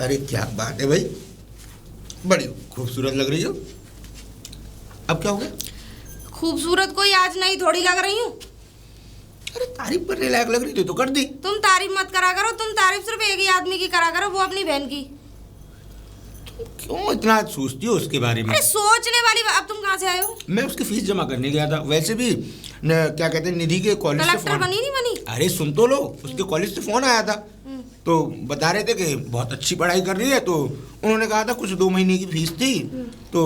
अरे क्या बात है भाई, बड़ी खूबसूरत लग रही हो। अब क्या हो गया? खूबसूरत कोई आज नहीं थोड़ी लग रही हूँ। अरे तारीफ करने लायक लग रही थी तो कर दी। तुम तारीफ मत करा करो, तुम तारीफ सिर्फ एक ही आदमी की करा करो, वो अपनी बहन की। क्यों इतना सोचती हो उसके बारे में? अरे सोचने वाली अब तुम कहाँ से आए हो? मैं उसकी फीस जमा करने गया था। वैसे भी क्या कहते हैं, निधि के कॉलेज से कलेक्टर बनी नहीं बनी? अरे सुन तो लो, उसके कॉलेज से फोन आया था तो बता रहे थे कि बहुत अच्छी पढ़ाई कर रही है। तो उन्होंने कहा था कुछ 2 महीने की फीस थी तो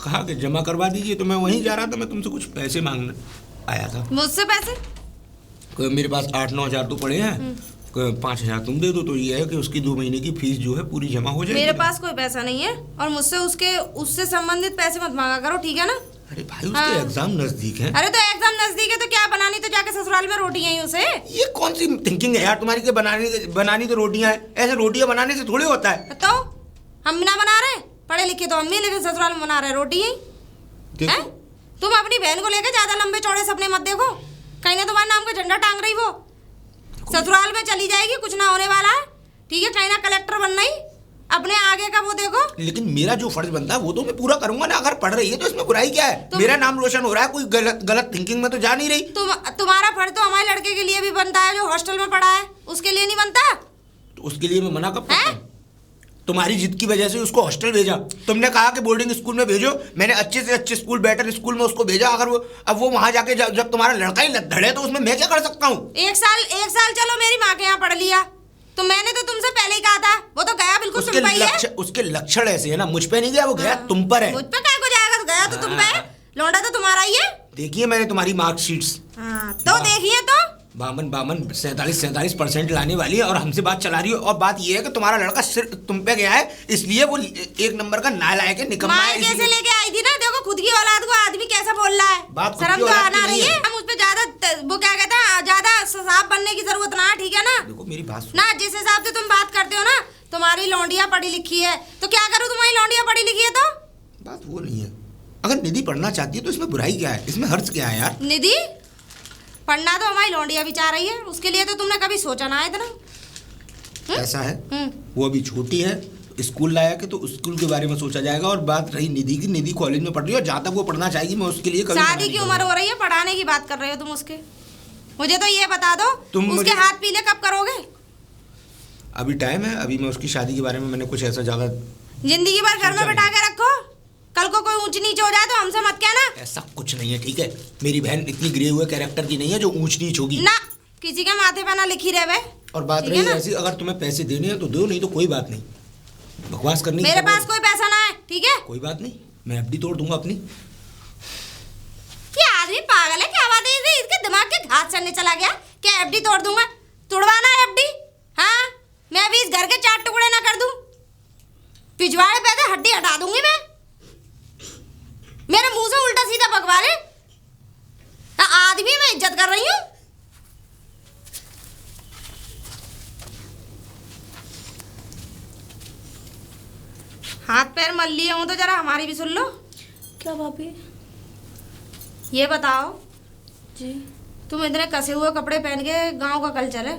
कहा कि जमा करवा दीजिए। तो मैं वहीं जा रहा था, मैं तुमसे कुछ पैसे मांगने आया था। मुझसे पैसे? मेरे पास 8-9 हज़ार तो पड़े हैं, 5 हज़ार तुम दे दो तो ये है कि उसकी 2 महीने की फीस जो है पूरी जमा हो जाएगी। मेरे पास कोई पैसा नहीं है और मुझसे उससे संबंधित पैसे मत मांगा करो, ठीक है ना? अरे भाई उसके एग्जाम नजदीक है। अरे तो एग्जाम नजदीक है तो क्या बनानी, तो जाके ससुराल में रोटियां ही उसे। ये कौन सी थिंकिंग है यार तुम्हारी कि बनानी तो रोटियां है? ऐसे रोटियां बनाने से थोड़ी होता है। तो हम ना बना रहे, पढ़े लिखे तो हम भी, लेकिन ससुराल में बना रहे रोटी ही। तुम अपनी बहन को लेकर ज्यादा लंबे चौड़े सपने मत देखो, कहीं ना तुम्हारे नाम का झंडा टांग रही वो। ससुराल में चली जाएगी, कुछ ना होने वाला है, ठीक है? कहीं ना कलेक्टर बनना ही, अपने आगे का वो देखो। लेकिन मेरा जो फर्ज बनता है वो तो मैं पूरा करूंगा ना। अगर पढ़ रही है तो इसमें बुराई क्या है? मेरा नाम रोशन हो रहा है, कोई गलत थिंकिंग में तो जा नहीं रही। तुम्हारा फर्ज तो हमारे लड़के के लिए भी बनता है जो हॉस्टल में पढ़ा है, उसके लिए नहीं बनता? तो उसके लिए मैं मना कब करता हूं? तुम्हारी जिद की वजह से उसको हॉस्टल भेजा। तुमने कहा कि बोर्डिंग स्कूल में भेजो, मैंने अच्छे से अच्छे स्कूल, बेटर स्कूल में उसको भेजा। अगर वो वहां जाके जब तुम्हारा लड़का ही लड़े तो उसमें मैं क्या कर सकता हूँ? एक साल चलो मेरी माँ के यहाँ पढ़ लिया तो मैंने तो तुमसे पहले ही कहा था, वो तो गया बिल्कुल तुम पे ही है। उसके लक्षण ऐसे है ना, मुझ पे नहीं गया, वो गया तुम पर है। मुझ पे क्या को जाएगा? तो गया तो तुम पे है, लौंडा तो तुम्हारा ही है। देखिए मैंने तुम्हारी मार्कशीट्स। तो देखिए तो 47% लाने वाली है और हमसे बात चला रही है। और बात ये है कि तुम्हारा लड़का सिर्फ तुम पे गया है, इसलिए वो 1 नंबर का नालायक है, निकम्मा है। कैसे लेके आई थी ना, देखो खुद की औलाद को आदमी कैसा बोल रहा है। बात शर्म तो आना रही है। हम उस पे ज्यादा वो क्या कहते हैं, ज्यादा साफ बनने की जरूरत ना, ठीक है ना? देखो मेरी बात ना, जिस हिसाब से तुम बात करते हो ना, तुम्हारी लौंडिया पढ़ी लिखी है तो क्या करूँ? तुम्हारी लौंडिया पढ़ी लिखी है तो बात वो नहीं है। अगर निधि पढ़ना चाहती है तो इसमें बुराई क्या है? इसमें हर्ज क्या है यार? निधि पढ़ना तो हमारी लौंडिया भी चाह रही है, उसके लिए तो तुमने कभी सोचा ना इतना। ऐसा है, वो अभी छोटी है, स्कूल लायक है तो स्कूल के बारे में सोचा जाएगा। और बात रही निधि की, निधि कॉलेज में पढ़ रही है और जहाँ तक वो पढ़ना चाहेगी मैं उसके लिए कभी शादी की उम्र हो रही है, पढ़ाने की बात कर रहे हो तुम उसके। मुझे तो ये बता दो, तुम उसके हाथ पीले कब करोगे? अभी टाइम है, अभी मैं उसकी शादी के बारे में मैंने कुछ ऐसा ज्यादा जिंदगी भर घर में बैठा के रखो, कल को कोई ऊंच नीच हो जाए तो हमसे मत कहना। ऐसा कुछ नहीं है, ठीक है? मेरी बहन इतनी गिरे हुए कैरेक्टर की नहीं है जो ऊंच नीच होगी ना, किसी के माथे पे ना लिखी रहे। और बात रही ऐसी, अगर तुम्हें पैसे देने हैं तो दो, नहीं तो कोई बात नहीं। बकवास करनी मेरे पास कोई पैसा ना है, ठीक है? कोई बात नहीं, मैं एफडी तोड़ दूंगा अपनी। ये आदमी पागल है क्या? बात है इसके दिमाग के घात चढ़ने चला गया। क्या एफडी तोड़ दूंगा? तोड़वाना है एफडी? हाँ, मैं अभी इस घर के 4 टुकड़े ना कर दूं, पिछवाड़े पे से हड्डी हटा दूंगी मैं। मेरे मुंह से उल्टा सीधा बकवा ले। आदमी मैं इज्जत कर रही हूँ। हाथ पैर मल लिए हूँ तो जरा हमारी भी सुन लो। क्या भाभी? ये बताओ जी, तुम इतने कसे हुए कपड़े पहन के गांव का कल्चर है,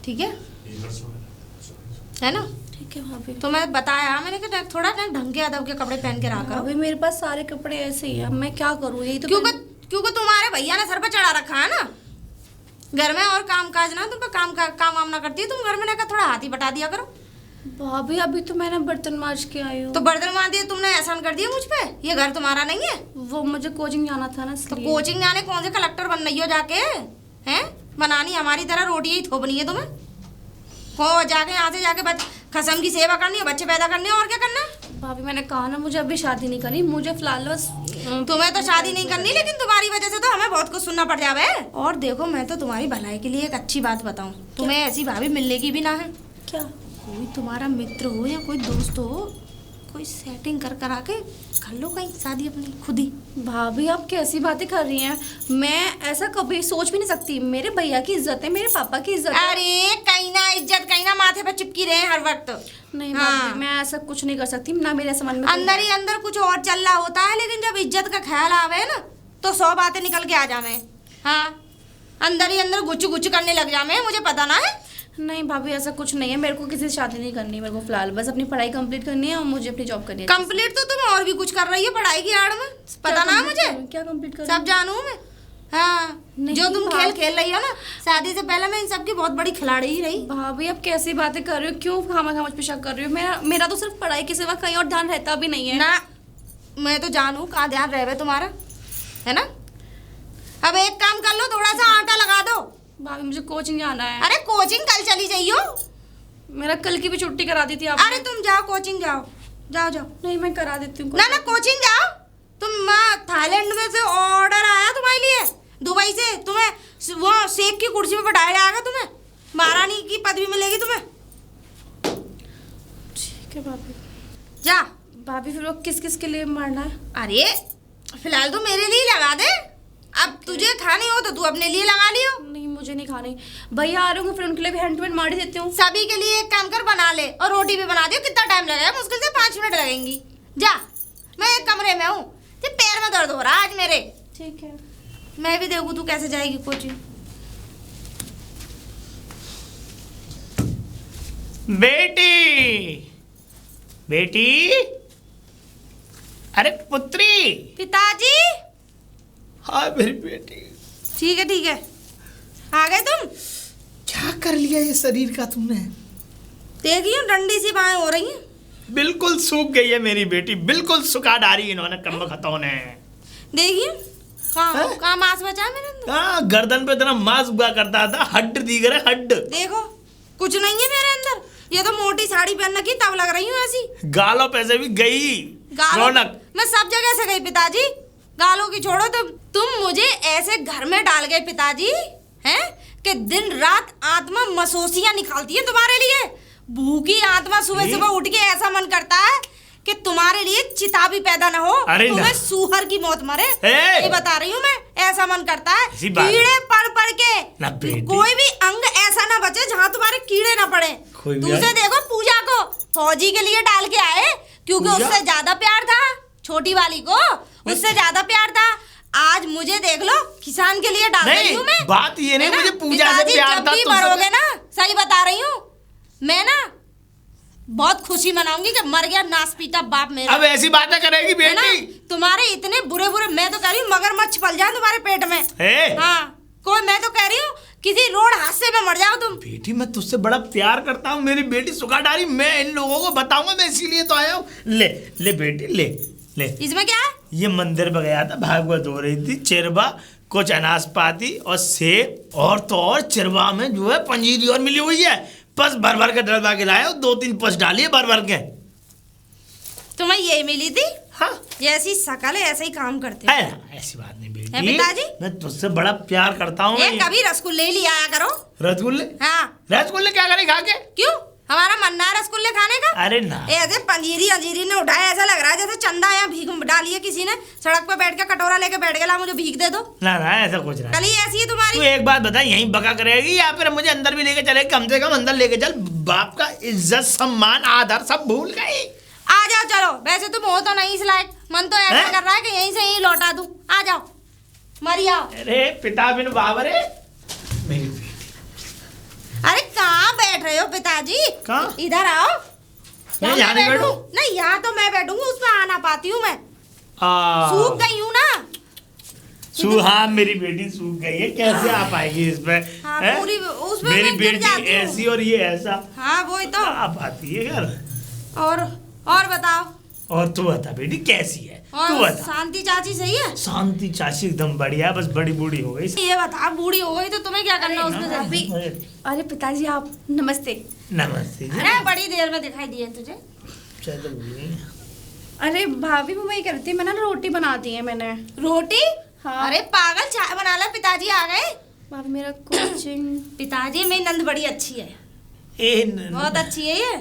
ठीक है ना? ठीक है भाभी। तो मैं बताया, मैंने कहा थोड़ा ना ढंग के अदब के कपड़े पहन के रखा करो। भाभी मेरे पास सारे कपड़े ऐसे ही है, मैं क्या करूँ? यही तो क्योंकि तुम्हारे भैया ने सर पे चढ़ा रखा है ना घर में, और काम काज ना तुम पे काम वाम ना करती है। तुम घर में रहकर थोड़ा हाथ ही बटा दिया करो। भाभी अभी तो मैंने बर्तन मांज के आई हूँ। तो बर्तन मांज दिए तुमने, एहसान कर दिया मुझ पे? ये घर तुम्हारा नहीं है। वो मुझे कोचिंग जाना था ना, तो कोचिंग जाने कौन से कलेक्टर बन रही हो जाके? हैं बनानी हमारी तरह रोटी ही थोपनी है तुम्हें? को जाके यहाँ से जाके खसम की सेवा करनी है, बच्चे पैदा करने, और क्या करना है? भाभी मैंने कहा ना, मुझे अभी शादी नहीं करनी, मुझे फिलहाल बस। तुम्हें तो शादी नहीं करनी, लेकिन तुम्हारी वजह से तो हमें बहुत कुछ सुनना पड़ जावे। और देखो मैं तो तुम्हारी भलाई के लिए एक अच्छी बात बताऊं, तुम्हें ऐसी भाभी मिलने की भी ना है। क्या? कोई तुम्हारा मित्र हो या कोई दोस्त हो, कोई सेटिंग कर आके कर लो कहीं शादी अपनी खुद ही। भाभी आप कैसी बातें कर रही हैं? मैं ऐसा कभी सोच भी नहीं सकती। मेरे भैया की इज्जत है, मेरे पापा की इज्जत है। अरे कहीं ना इज्जत, कहीं ना माथे पे चिपकी रहे हर वक्त। नहीं भाभी, मैं ऐसा कुछ नहीं कर सकती ना, मेरे समझ में अंदर ही अंदर कुछ और चल रहा होता है, लेकिन जब इज्जत का ख्याल आवे ना तो 100 बातें निकल के आ जावे। हाँ, अंदर ही अंदर गुच गुच करने लग जावे, मुझे पता ना है। नहीं भाभी ऐसा कुछ नहीं है, मेरे को किसी से शादी नहीं करनी, मेरे को फिलहाल बस अपनी पढ़ाई कंप्लीट करनी है और मुझे अपनी जॉब करनी है। कंप्लीट तो तुम और भी कुछ कर रही हो पढ़ाई की आड़ में, पता ना मुझे क्या कंप्लीट कर सब जानू मैं। हाँ नहीं जो तुम भाभी। खेल रही हो ना, शादी से पहले मैं इन सब की बहुत बड़ी खिलाड़ी ही रही। भाभी आप कैसी बातें कर रही हो, क्यों खामा मुझ पे शक कर रही हो? मेरा तो सिर्फ पढ़ाई के सिवा कहीं और ध्यान रहता भी नहीं है ना मैं तो जानू कहाँ ध्यान रहे तुम्हारा, है ना। अब एक काम कर लो, थोड़ा सा आटा लगा दो। भाभी मुझे कोचिंग जाना है। अरे कोचिंग कल चली जाइयो। मेरा कल की भी छुट्टी करा दी थी आप। अरे तुम जाओ कोचिंग जाओ, जाओ जाओ। नहीं मैं करा देती हूँ। ना कोचिंग जाओ तुम। थाईलैंड में से ऑर्डर आया तुम्हारे लिए, दुबई से। तुम्हें वो शेख की कुर्सी पे बैठाया जाएगा, तुम्हें महारानी की पदवी मिलेगी तुम्हें। ठीक है भाभी। जा भाभी फिर वो किस किस के लिए मारना है? अरे फिलहाल तो मेरे लिए लगा दे, अब तुझे खानी हो तो तू अपने लिए लगा लियो। नहीं मुझे नहीं खानी, भैया आ रहे होंगे फिर उनके लिए भी हैंड टू हैंड मार ही देती हूँ। सभी के लिए एक काम कर, बना ले और रोटी भी बना दियो। कितना टाइम लगेगा? मुश्किल से 5 मिनट लगेंगी। जा, मैं एक कमरे में हूँ, पैर में दर्द हो रहा आज मेरे। ठीक है। मैं भी देखूँ तू कैसे जाएगी कोचिंग। बेटी बेटी, अरे पुत्री। पिताजी। हाँ मेरी बेटी। ठीक है आ गए तुम। क्या कर लिया ये शरीर का तुमने? देखिए डंडी सी बाहें हो रही हैं। बिल्कुल सूख गई है मेरी बेटी, बिल्कुल सुखा डाली इन्होंने कमबख्तों ने। देखिए कहाँ मांस बचा है मेरे अंदर। हाँ गर्दन पे इतना मांस उगा करता था, हड्ड दिख रहे हड्ड। देखो कुछ नहीं है मेरे अंदर, ये तो मोटी साड़ी पहन रखी तब लग रही हूँ ऐसी। गालों पे से भी गई रौनक। मैं सब जगह से गई पिताजी, गालों की छोड़ो। तुम मुझे ऐसे घर में डाल गए पिताजी हैं कि दिन रात आत्मा मसोसियां निकालती है तुम्हारे लिए। भूखी आत्मा सुबह सुबह उठ के ऐसा मन करता है कि तुम्हारे लिए चिता भी पैदा ना हो, तुम्हें सूहर की मौत मरे। ये बता रही हूँ मैं, ऐसा मन करता है कीड़े पड़ के कोई भी अंग ऐसा ना बचे जहाँ तुम्हारे कीड़े ना पड़े। दूसरे देखो पूजा को फौजी के लिए डाल के आए, क्योंकि उससे ज्यादा प्यार था, छोटी वाली को उससे ज्यादा प्यार था। आज मुझे देख लो किसान के लिए डाल रही हूँ मैं। बात ये नहीं मुझे पूजा से प्यार था। जब भी मरोगे ना, सही बता रही हूँ मैं ना, बहुत खुशी मनाऊंगी कि मर गया नासपीटा बाप मेरा। अब ऐसी बातें करेगी बेटी? तुम्हारे इतने बुरे मैं तो कह रही हूँ मगरमच्छ पल जाए तुम्हारे पेट में। हाँ कोई, मैं तो कह रही हूँ किसी रोड हादसे में मर जाओ तुम। बेटी मैं तुझसे बड़ा प्यार करता हूँ, मेरी बेटी सुखा डाली। मैं इन लोगों को बताऊंगा, मैं इसीलिए तो आया हूँ। ले बेटी ले। इसमें क्या है? ये मंदिर में गया था, भागवत हो रही थी, चिरवा कुछ अनाशपाती और सेब और तो और चिरवा में जो है पंजीरी और मिली हुई है। बस भर के डलवा के लाए, 2-3 पस डालिए भर के। तुम्हें यही मिली थी? हाँ जैसी शकल है ऐसे ही काम करते हैं। ऐसी बात नहीं बेटी, पिताजी मैं तुझसे बड़ा प्यार करता हूँ। कभी रसगुल्ले ही आया करो। रसगुल्ले? हाँ रसगुल्ले क्या करे खा के? क्यों, हमारा मन ना है रसगुल्ले खाने का? अरे ना, ऐसे अंजीरी ने उठाया, ऐसा लग रहा है जैसे चंदा या भीख डाली है किसी ने। सड़क पे बैठ के कटोरा लेके बैठ गया, मुझे भीख दे दो। ना ऐसा कुछ नहीं। कल ही ऐसी है तुम्हारी। तू एक बात बता, यहीं बका करेगी या फिर मुझे अंदर भी लेके चलेगी? कम से कम अंदर लेके चल। बाप का इज्जत सम्मान आदर सब भूल गई। आ जाओ चलो, वैसे तुम हो तो नहीं इस लायक, मन तो ऐसा कर रहा है कि यहीं से यहीं लौटा दूं। आ जाओ मरिया। अरे पिता बिन बाबरे मेरी बेटी। अरे कहाँ बैठ रहे हो पिताजी? कहाँ? इधर आओ। मैं यहाँ नहीं बैठूं? नहीं यहाँ तो मैं बैठूंगी, उसमें आ ना पाती हूँ मैं, सूख गई हूँ ना। हाँ मेरी बेटी सूख गई है, कैसे आ पाएगी इसमें? हाँ, पूरी उसमें मेरी मैं गिर जाती बेटी हूँ। ऐसी और ये ऐसा। हाँ वही तो। आ पाती है यार। और बताओ। और तू बता बेटी कैसी है? तू और बता। शांति चाची सही है? शांति चाची एकदम बढ़िया, बस बड़ी बूढ़ी हो गई। ये बता, बूढ़ी हो गई तो तुम्हें क्या करना उसमें से? अरे पिताजी आप नमस्ते। नमस्ते। अरे बड़ी देर में दिखाई दिए तुझे। अरे भाभी वो मैं कह रही थी, मैं ना रोटी बना दी है मैंने। रोटी? हाँ। अरे पागल, चाय बना ला, पिताजी आ गए। भाभी मेरा कोचिंग। पिताजी मेरी नंद बड़ी अच्छी है, बहुत अच्छी है ये।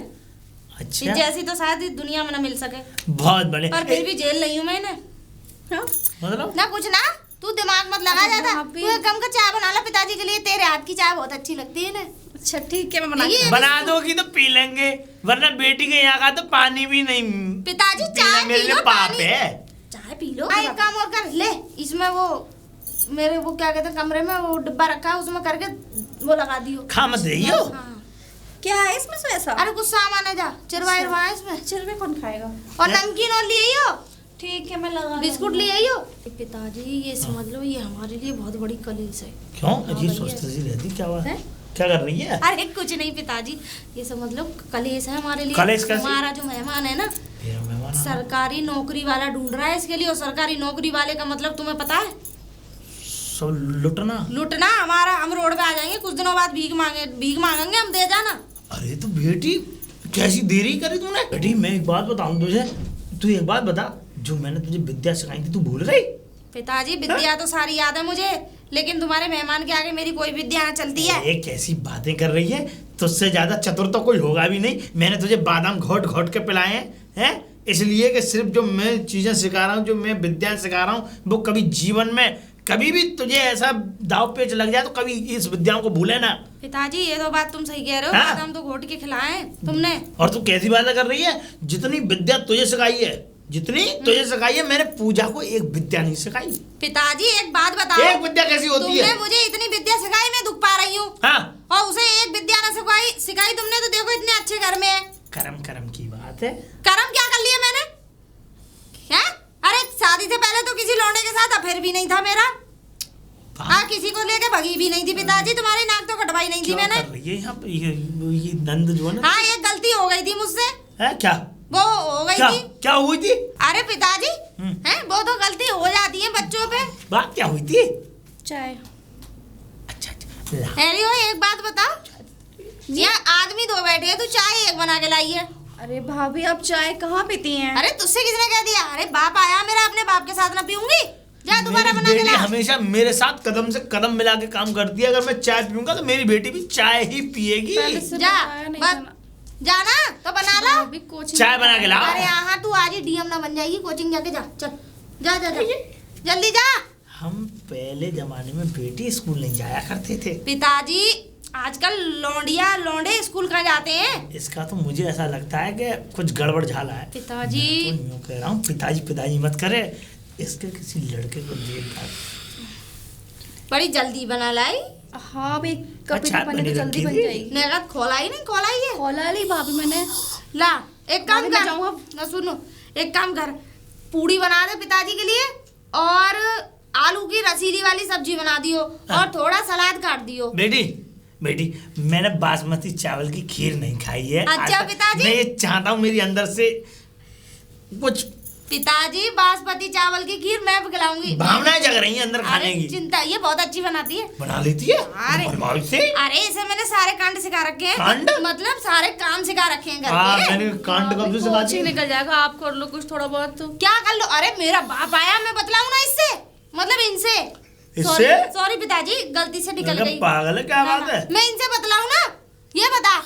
अच्छा, जैसी तो शायद इस दुनिया में ना मिल सके। बहुत बड़े। पर फिर भी जेल नहीं हूँ मैंने। हाँ? मतलब ना कुछ ना, तू दिमाग मत लगा जाता। तू एक कम का चाय बना ला पिताजी के लिए, तेरे हाथ की चाय बहुत अच्छी लगती है ना। अच्छा ठीक है, मैं बना दोगी तो पी लेंगे, वरना बेटी के यहाँ का तो पानी भी नहीं। पिताजी चाय पी लो, पाप है। चाय पी लो। एक काम और कर ले, इसमें वो मेरे वो क्या कहते हैं कमरे में वो डिब्बा रखा है, उसमें करके वो लगा दियो। खा मत रही हो। क्या है इसमें से ऐसा? अरे कुछ सामान है, जा चिरवा है इसमें। चिरवे कौन खाएगा? और नमकीन और ले आइयो, ठीक है मैं लगा बिस्कुट ले आइयो। पिताजी ये समझ लो ये हमारे लिए बहुत बड़ी कलेश है। क्यों अजीब सोचती सी रहती, क्या हुआ? क्या कर रही है? अरे कुछ नहीं पिताजी, ये समझ लो कलेश है हमारे लिए। कलेश कैसे? हमारा जो मेहमान है ना, सरकारी नौकरी वाला ढूंढ रहा है इसके लिए। और सरकारी नौकरी वाले का मतलब तुम्हें पता है? सब लुटना। हमारा हम रोड पे आ जाएंगे कुछ दिनों बाद, भीख मांगेंगे हम, दे जाना। अरे तो बेटी कैसी देरी करी तूने? बेटी मैं एक बात बताऊं तुझे, तू एक बात बता, जो मैंने तुझे विद्या सिखाई थी तू भूल गई? पिताजी विद्या तो सारी याद है मुझे, लेकिन तुम्हारे मेहमान के आगे मेरी कोई विद्या न चलती है। ये कैसी बातें कर रही है? तुझसे ज्यादा चतुर तो कोई होगा भी नहीं। मैंने तुझे बादाम घोट घोट के पिलाए हैं, इसलिए कि सिर्फ जो मैं चीजें सिखा रहा हूँ, जो मैं विद्या सिखा रहा हूँ, वो कभी जीवन में कभी भी तुझे ऐसा दाव पेच लग जाए तो कभी इस विद्याओं को भूले ना। पिताजी ये तो बात तुम सही कह रहे हो, हाँ? बादाम तो घोट के खिलाए तुमने। और तू कैसी बातें कर रही है? जितनी विद्या तुझे सिखाई है, मैंने पूजा को एक विद्या नहीं सिखाई। पिताजी एक बात बताओ, एक विद्या कैसी होती है? तुमने मुझे इतनी विद्या सिखाई, मैं दुख पा रही हूँ। हाँ? और उसे एक विद्या न सिखाई तुमने, तो देखो इतने अच्छे घर में है। कर्म की बात है। कर्म क्या कर लिया मैंने? हैं? अरे शादी से पहले तो किसी लौंडे के साथ अफेयर भी नहीं था मेरा। हाँ, किसी को लेके भगी भी नहीं थी पिताजी, तुम्हारी नाक तो कटवाई नहीं थी मैंने। कर रही है यहाँ पे ये नंद जो है ना? हाँ, एक गलती हो गई थी मुझसे। है क्या? वो हो गई थी। क्या हुई थी? अरे पिताजी हैं, वो तो गलती हो जाती है बच्चों पे। बात क्या हुई थी? चाय। अच्छा अरे वो एक बात बताओ, यहाँ आदमी दो बैठे हैं, तू चाय एक बना के लाई है। अरे भाभी आप चाय कहाँ पीती हैं? अरे तुझसे किसने कह दिया? अरे बाप आया मेरा, अपने बाप के साथ ना पीऊंगी। जा दोबारा बना के बेटी ला। हमेशा मेरे साथ कदम से कदम मिला के काम करती है। अगर मैं चाय पीऊंगा तो मेरी बेटी भी चाय ही पिएगी। पहले से जा बताया नहीं था ना। जाना तो बना लो। भाभी कोचिंग चाय बना के लाओ। अरे यहाँ तू आज ही डीएम ना बन जाएगी, कोचिंग जाके जा। चल जा जा, जा। जल्दी जा। हम पहले जमाने में बेटी स्कूल नहीं जाया करते थे। पिताजी आजकल लौंडे स्कूल कहाँ जाते हैं? इसका तो मुझे ऐसा लगता है कि कुछ गड़बड़ झाला है। पिताजी मैं तो यूं कह रहा हूँ, पिताजी मत करे, इसके किसी लड़के को देखा। बड़ी जल्दी बना लाई। हाँ भाई कभी अच्छा, बने तो बनी जल्दी रखी बन थी। जाएगी। नेगत खोलाई नहीं, खोलाई है। खोला ली भाभी मैंने। ला एक काम भाभी, मैं कर जाऊँ अब? ना, सुनो एक काम कर, पूड़ी बना दे पिताजी के लिए, और आलू की रसीली वाली सब्जी बना दियो, और थोड़ा सलाद काट दियो। बेटी मैंने बासमती चावल की खीर नहीं खाई है। अच्छा पिताजी। मैं ये चाहता हूँ मेरी अंदर से कुछ पिताजी बासमती चावल की खीर मैं खिलाऊंगी। भावनाएं जग रही हैं अंदर खाने अरे की। चिंता, ये बहुत अच्छी बनाती है। बना लेती है? अरे बनवाओ इसे। अरे इसे मैंने सारे कांड सिखा रखे हैं। कांड? मतलब सारे काम सिखा रखे हैं घर हाँ, के। मैंने कांड कब से सिखा कोचिंग दी? निकल जाएगा, आप कर लो कुछ थोड़ा बहुत तो। क्या कर लो? अरे मेरा बाप आया, मैं बतलाऊं ना इससे, मतलब इनसे। इससे? सॉरी पिताजी, गलती से निकल मतलब गई। पागल है क्या ना, बात ना, है? मैं इनसे बतलाऊं ना? ये बता,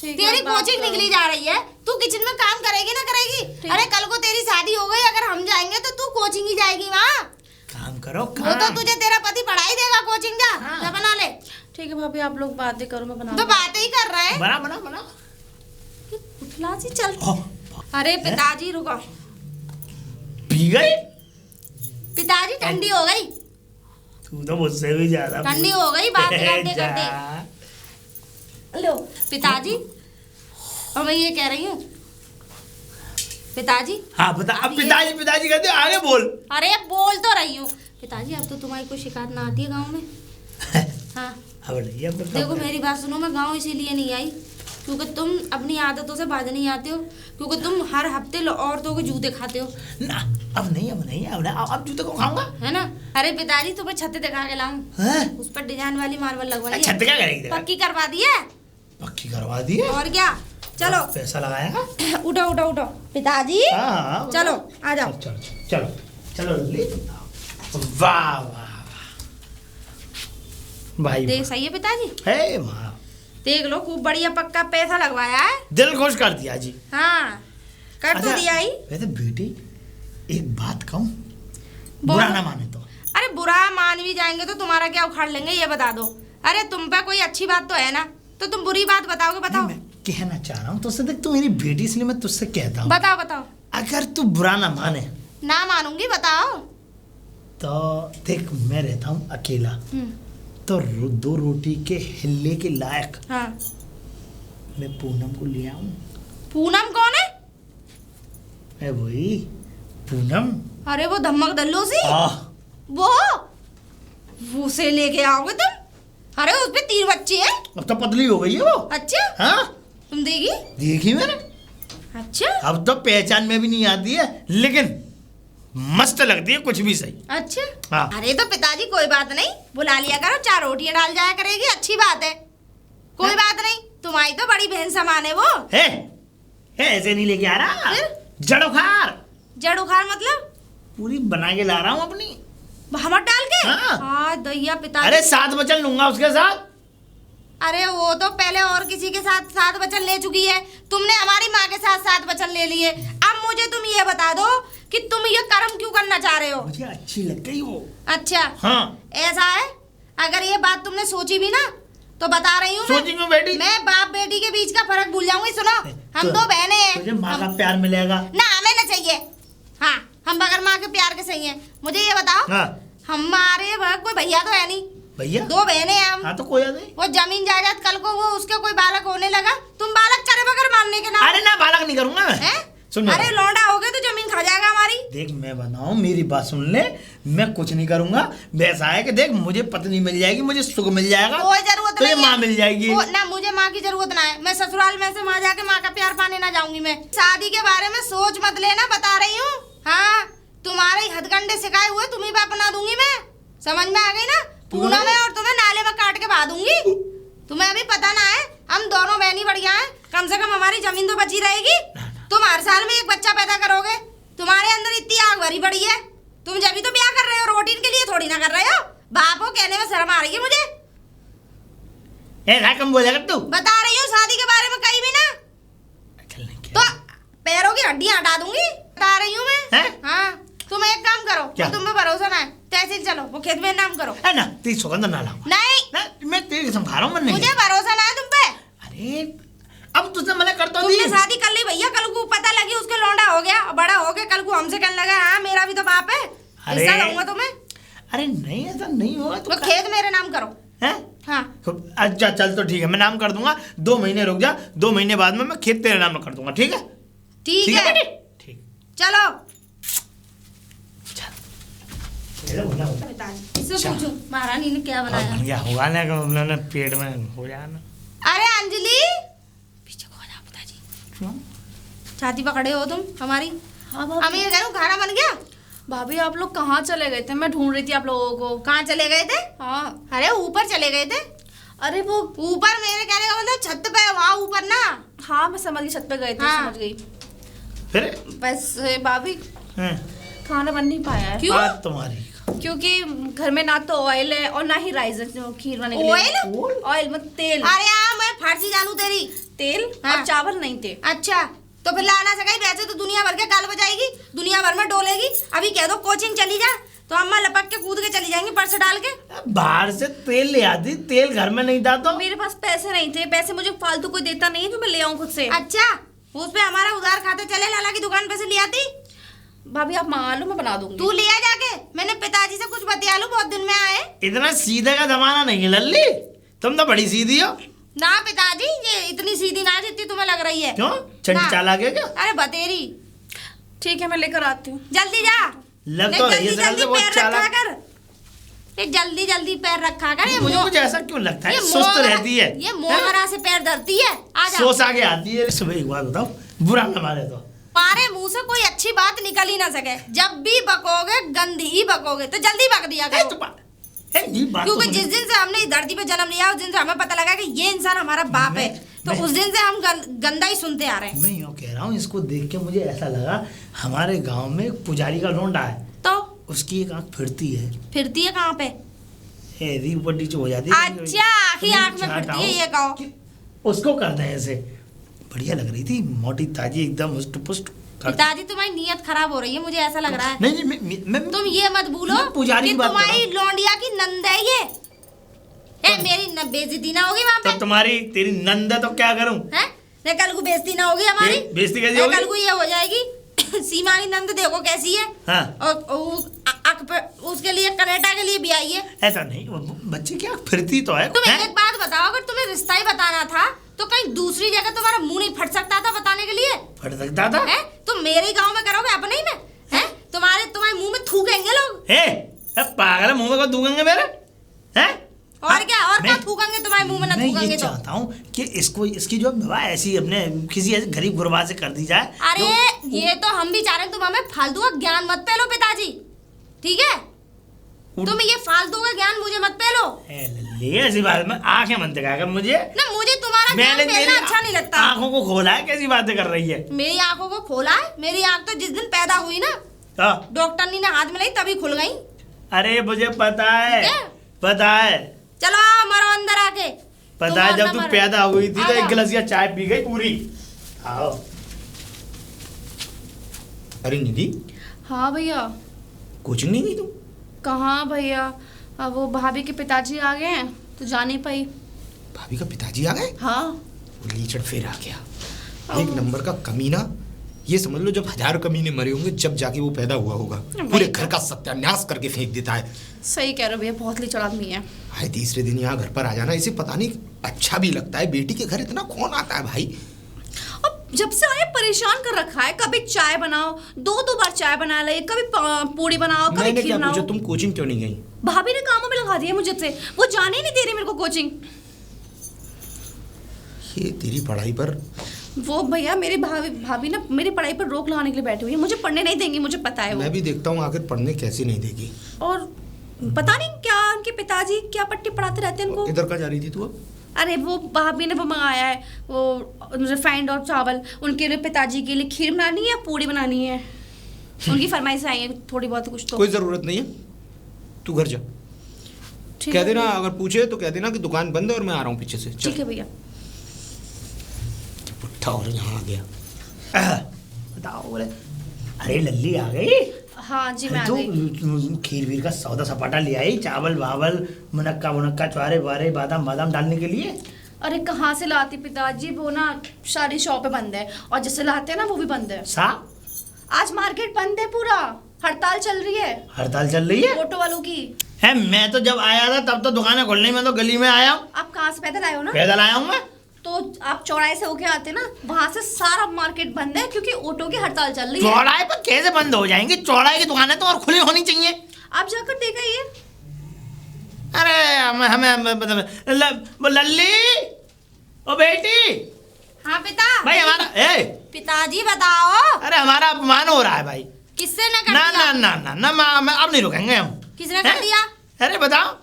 ठीक है, तेरी बात कोचिंग करो। निकली जा रही है, तू किचन में काम करेगी ना करेगी? ठीक। अरे कल को तेरी शादी हो गई, अगर हम जाएंगे तो तू कोचिंग ही जाएगी वहाँ। काम करो वो काम। तो तुझे तेरा पति पढ़ाई देगा, कोचिंग जा। हाँ। जा बना ले। ठीक है भाभी आप लोग बातें करो, मैं बना तो बातें ही कर रहे हैं। बना। उठला सी चल। ओह, अरे पिताजी रुको। पी गई? पिताजी ठंडी हो गई, तू तो मुझसे भी ज्यादा ठंडी हो गई बात करते जा। करते। लो पिताजी, और मैं ये कह रही हूँ पिताजी। हाँ बता। अब पिताजी कहते आगे बोल। अरे बोल तो रही हूँ पिताजी, अब तो तुम्हारी कोई शिकायत ना आती है गाँव में। हाँ अब नहीं, अब देखो मेरी बात सुनो, मैं गाँव इसीलिए नहीं आई क्योंकि तुम अपनी आदतों से बाज नहीं आते हो, क्योंकि तुम हर हफ्ते औरतों के जूते खाते हो ना। अब जूते को खाऊंगा, है ना? अरे पिताजी तुम्हें छत दिखा के लाऊं, हैं? उस पर डिजाइन वाली मार्बल लगवाई छत क्या करेगी? है, पक्की करवा दी है। पक्की करवा दी है? और क्या, चलो पैसा लगाया? उठो पिताजी। हाँ, चलो आ जाओ। चलो ले। वाह भाई देख सही है पिताजी, हे माँ, देख लो खूब बढ़िया पक्का पैसा लगवाया है। दिल खुश कर दिया जी। हाँ कर तो दिया ही। वैसे बेटी एक बात कहूँ, बोलो। बुरा ना माने तो। अरे बुरा मान भी जाएंगे तो तुम्हारा क्या उखाड़ लेंगे ये बता दो। अरे तुम पे कोई अच्छी बात तो है ना, तो तुम बुरी बात बताओगे? बताओ मैं कहना चाह रहा हूँ तुझसे, देख तू मेरी बेटी इसलिए मैं तुझसे कहता हूँ, बताओ। अगर तू बुरा ना माने ना मानूंगी, बताओ। तो देख मैं रहता हूँ अकेला, तो दो रोटी के हिल्ले के लायक हाँ मैं पूनम को ले आऊं। पूनम कौन है? मैं वही पूनम। अरे वो धमक दल्लो सी, वो उसे लेके आओगे तुम? अरे उस पे 3 बच्चे हैं। अब तो पतली हो गई है वो। अच्छा हाँ तुम देखी? देखी मैंने। अच्छा अब तो पहचान में भी नहीं आती है, लेकिन मस्त लगती है कुछ भी सही। अच्छा हाँ। अरे तो पिताजी कोई बात नहीं, बुला लिया करो, 4 रोटियां डाल जाया करेगी, अच्छी बात है, कोई बात नहीं। तुम्हारी तो बड़ी बहन समान है वो। है ऐसे नहीं लेके आ रहा, जड़ोखार जड़ उखाड़ मतलब? पूरी बना के ला रहा हूँ अपनी। हमर डाल के? हाँ। दैया पिताजी। अरे 7 वचन लूंगा उसके साथ। अरे वो तो पहले और किसी के साथ 7 वचन ले चुकी है, तुमने हमारी माँ के साथ 7 वचन ले लिए। अब मुझे तुम ये बता दो कि तुम ये कर्म क्यों करना चाह रहे हो? मुझे अच्छी लग गई वो। अच्छा हाँ ऐसा है, अगर ये बात तुमने सोची भी ना तो बता रही हूँ सोची क्यों बेटी? मैं बाप बेटी के बीच का फर्क भूल जाऊंगी। सुनो हम 2 बहनें हैं। तुझे माँ का प्यार मिलेगा ना, हमें ना चाहिए। हाँ हम बगैर माँ के प्यार के सही हैं। मुझे ये बताओ, हाँ। हमारे वहाँ कोई भैया तो है नहीं, भैया 2 बहनें हैं हम। हाँ तो कोई नहीं। वो जमीन जायदाद कल को वो उसके कोई बालक होने लगा, तुम बालक करे बगैर मानने के नाम। अरे ना बालक नहीं करूंगा मैं। हैं? सुन अरे लौंडा हो गए तो जमीन खा जाएगा हमारी। देख मैं बनाऊं, मेरी बात सुन ले, मैं कुछ नहीं करूंगा। वैसा है कि देख मुझे पत्नी मिल जाएगी, मुझे सुख मिल जाएगा, कोई जरूरत तो ये नहीं है। माँ मिल जाएगी। ना मुझे माँ की जरूरत ना है, मैं ससुराल में से वहाँ जाके माँ का प्यार पाने ना जाऊंगी। मैं शादी के बारे में सोच मत लेना, बता रही हूँ। हाँ तुम्हारे हथकंडे सिखाए हुए तुम्हें भी अपना दूंगी मैं, समझ में आ गई ना? पूना में और तुम्हें नाले में काट के बहा दूंगी। तुम्हें अभी पता ना है, हम दोनों बहनी बढ़िया हैं, कम से कम हमारी जमीन तो बची रहेगी। तुम हर साल में 1 बच्चा पैदा करोगे, तुम्हारे अंदर इतनी आग भरी पड़ी है, तुम जब भी तो ब्याह कर रहे हो, रोटीन के लिए थोड़ी ना कर रहे हो। बाप हो कहने में शर्म आ रही है मुझे। कम बोलेगा तू? बता रही हूँ शादी के बारे में कहीं भी ना तो पैरों की हड्डियां हटा दूंगी, बता रही हूँ मैं। हाँ तुम एक काम करो, तुम पे भरोसा ना है, तहसील चलो, वो खेत में नाम करो। है ना तेरी सुगंध ना लाऊं। नहीं मैं तेरी समझा रहा हूँ, मुझे भरोसा ना है तुम पे। अरे अब तुझसे मना करता हूँ। तुमने शादी कर ली भैया, कल को पता लगी उसके लौंडा हो गया, बड़ा हो गया, कल को हमसे कहने लगा हाँ मेरा भी तो बाप है, हिस्सा दूंगा तुम्हें। अरे नहीं ऐसा नहीं होगा। तो खेत मेरे नाम करो। हैं? हाँ अच्छा चल तो ठीक है, मैं नाम कर दूंगा। 2 महीने रुक जा, 2 महीने बाद में मैं खेत तेरे नाम कर दूंगा। ठीक है? ठीक है ठीक। चलो। पिताजी इससे पूछो महारानी ने क्या बनाया। क्या होगा ना पेट में हो जाना। अरे अंजलि पीछे को जा पिताजी, छाती पकड़े हो तुम हमारी। हाँ हम ये कह रहे खाना बन गया। भाभी आप लोग कहाँ चले गए थे? मैं ढूंढ रही थी आप लोगों को। कहाँ चले गए थे? हाँ अरे ऊपर चले गए थे। अरे वो ऊपर मेरे कहने का मतलब छत पे, वहाँ ऊपर ना। हाँ मैं समझ गई, छत पे गए थे। हाँ। समझ गई। फिर बस भाभी हैं? खाना बन नहीं पाया है। क्यों? बात तुम्हारी। क्योंकि घर में ना तो ऑयल है और ना ही राइस है खीर बनाने के लिए। ऑयल? ऑयल मतलब तेल। अरे हाँ मैं फारसी जानू तेरी। तेल हाँ। और चावल नहीं थे। अच्छा तो फिर लाना सकाई, वैसे तो दुनिया भर के गाल बजाएगी, दुनिया भर में डोलेगी। अभी कह दो कोचिंग चली जा तो अम्मा लपक के कूद के चली जाएंगी पर्स डाल के। बाहर से तेल ले आती, तेल घर में नहीं था तो। मेरे पास पैसे नहीं थे, पैसे मुझे फालतू कोई देता नहीं है जो मैं ले आऊं खुद से। अच्छा उस पे हमारा उधार खाते चले, लाला की दुकान पे से ले आती। भाभी आप मंगा लो, मैं बना दूंगी। तू लिया जाके, मैंने पिताजी से कुछ बतिया लूं, बहुत दिन में आए। इतना सीधे का जमाना नहीं है लल्ली, तुम तो बड़ी सीधी हो। ना पिताजी ये इतनी सीधी ना जितनी तुम्हें लग रही है। क्यों? चंडी ना। चालाक है क्या? अरे बतेरी। ठीक है मैं लेकर आती हूँ। जल्दी जा। लग तो रही है जल्दी बहुत पैर रखा चालाक। कर, ये जल्दी जल्दी पैर रखा कर। ये मुझे मोह- कुछ ऐसा क्यों लगता है, ये सुस्त मोहरा- रहती है। ये मोहरा से पैर धरती है। आ जा। सोच आगे आती है। सुबह एक बात बताओ, बुरा न मारे तो। तुम्हारे मुंह से कोई अच्छी बात निकल ही ना सके, जब भी बकोगे गंदी ही बकोगे, तो जल्दी बक दिया करो। क्योंकि जिस दिन से हमने इस धरती पे जन्म लिया उस दिन से हमें पता लगा कि ये इंसान हमारा बाप है, तो उस दिन से हम गंदा ही सुनते आ रहे हैं। मैं यूँ कह रहा हूँ, इसको देख के मुझे ऐसा लगा हमारे गांव में एक पुजारी का लौंडा है, तो उसकी एक आंख फिरती है। फिरती है कहाँ पे? ऐसी ऊपर नीचे हो जाती है। अच्छा आखिर आंख में फिरती है, ये कहो। उसको करते हैं ऐसे। बढ़िया लग रही थी, मोटी ताजी एकदम हुस्ट पुस्ट। पिताजी तुम्हारी नीयत खराब हो रही है, मुझे ऐसा लग रहा है। नहीं मैं तुम ये मत भूलो मैं पुजारी कि की बात कर रहा तुम्हारी हूँ। लौंडिया की नंद है ये। मेरी बेइज्जती ना होगी वहाँ तो पे? तुम्हारी तेरी नंद है तो क्या करूं? हैं? कल को बेइज्जती ना होगी हमारी? बेइज्जती कैसी होगी? कल को ये हो जाएगी सीमा की नंद देखो कैसी है। हाँ। और उसके लिए कनेडा के लिए भी आई है। ऐसा नहीं, वो बच्चे की आंख फिरती तो है। तुम्हें हैं? एक बात बताओ, अगर तुम्हें रिश्ता ही बताना था तो कहीं दूसरी जगह तुम्हारा मुंह नहीं फट सकता था बताने के लिए? फट सकता था? हैं? तुम मेरे ही गांव में करोगे अपने ही में? हैं? तुम्हारे मुंह में थूकेंगे लोग। पागल, मुंह में को थूकेंगे मेरे? हैं? और क्या थूकेंगे तुम्हारे मुंह में? ना मैं थूकेंगे ये तो चाहता हूँ कि इसकी जो विवाह ऐसी अपने किसी ऐसे गरीब गुरबा से कर दी जाए। अरे ये तो हम भी चाह रहे हैं, तुम हमें फालतू का ज्ञान मत पेलो पिताजी, ठीक है? तुम ये फालतू का ज्ञान मुझे मत पेलो। ले ऐसी बात में आंखें मत दिखाया कर मुझे। ना मुझे तुम्हारा ज्ञान पेलना अच्छा नहीं लगता। आंखों को खोला है, कैसी बातें कर रही है? मेरी आंखों को खोला है? मेरी आंख तो जिस दिन पैदा हुई ना, डॉक्टर ने हाथ मिलाई तभी खुल गई। अरे मुझे पता है, पता है। चलो आओ मरो अंदर आके। पता है जब तू पैदा हुई थी तो एक गिलासिया चाय पी गई पूरी। आओ। अरे निधि। हाँ भैया। कोचिंग नहीं गई तुम? कहाँ भैया, अब वो भाभी के पिताजी आ गए हैं तो जा नहीं पाई। भाभी का पिताजी आ गए? हाँ। वो लीचड़ फिर आ गया, एक नंबर का कमीना। ये समझ लो जब 1000 कमीने मरे होंगे जब जाके वो पैदा हुआ होगा, पूरे घर का सत्यानाश करके फेंक देता है। सही कह रहे हो भैया, बहुत लीचड़ आदमी है। भाई तीसरे दिन यहाँ घर पर आ जाना, इसे पता नहीं अच्छा भी लगता है। बेटी के घर इतना कौन आता है भाई? अब जब से आए परेशान कर रखा है, कभी चाय बनाओ, दो बार चाय बना ले, कभी पूड़ी बनाओ, कभी मैंने खीर क्या बनाओ। पूछा, तुम कोचिंग क्यों नहीं गई? भाभी ने कामों में लगा दिया मुझे से, वो जाने ही नहीं दे रही मेरे को कोचिंग। ये तेरी पढ़ाई पर वो भैया मेरी भाभी ना मेरी पढ़ाई पर रोक लगाने के लिए बैठी हुई है, मुझे पढ़ने नहीं देंगी, मुझे पता है वो। मैं भी देखता हूँ आखिर पढ़ने कैसे नहीं देगी। और पता नहीं क्या उनके पिताजी क्या पट्टी पढ़ाते रहते हैं उनको। इधर का जा रही थी तू अब? अरे वो भाभी ने वो मंगाया है, वो रिफाइंड और चावल, उनके लिए पिताजी के लिए खीर बनानी है, पूड़ी बनानी है, उनकी फरमाइश आई है थोड़ी बहुत कुछ। तो कोई जरूरत नहीं है, तू घर जा। कह देना अगर पूछे तो कह देना कि दुकान बंद है और मैं आ रहा हूँ पीछे से। ठीक है भैया। पुट्ठा और यहाँ आ गया। बताओ बोले, अरे लल्ली आ गई? हाँ जी मैं आ गई। खीर वीर का सौदा सपाटा ले आई, चावल वावल मुनक्का चुआरे वारे बादाम बादाम डालने के लिए। अरे कहाँ से लाती पिताजी, वो ना सारी शॉपें बंद है और जैसे लाते हैं ना वो भी बंद है। आज मार्केट बंद है, पूरा हड़ताल चल रही है। हड़ताल चल रही है ऑटो वालों की है? मैं तो जब आया था तब तो दुकानें खुलने में, तो गली में आया हूँ। आप कहाँ से पैदल आए हो ना? पैदल आया हूँ मैं। तो आप चौराहे से होके आते ना, वहाँ से सारा मार्केट बंद है क्योंकि ऑटो की हड़ताल चल रही है। चौराहे पर कैसे बंद हो जाएंगे? चौराहे की दुकानें तो और खुली होनी चाहिए। आप जाकर देख आइए। अरे हमें लल्ली, ओ बेटी। हाँ पिता। भाई हमारा पिताजी बताओ। अरे हमारा अपमान हो रहा है भाई। किसने ना कर ना दिया? ना ना ना ना अब नहीं रुकेंगे हम। किसने कर दिया? अरे बताओ,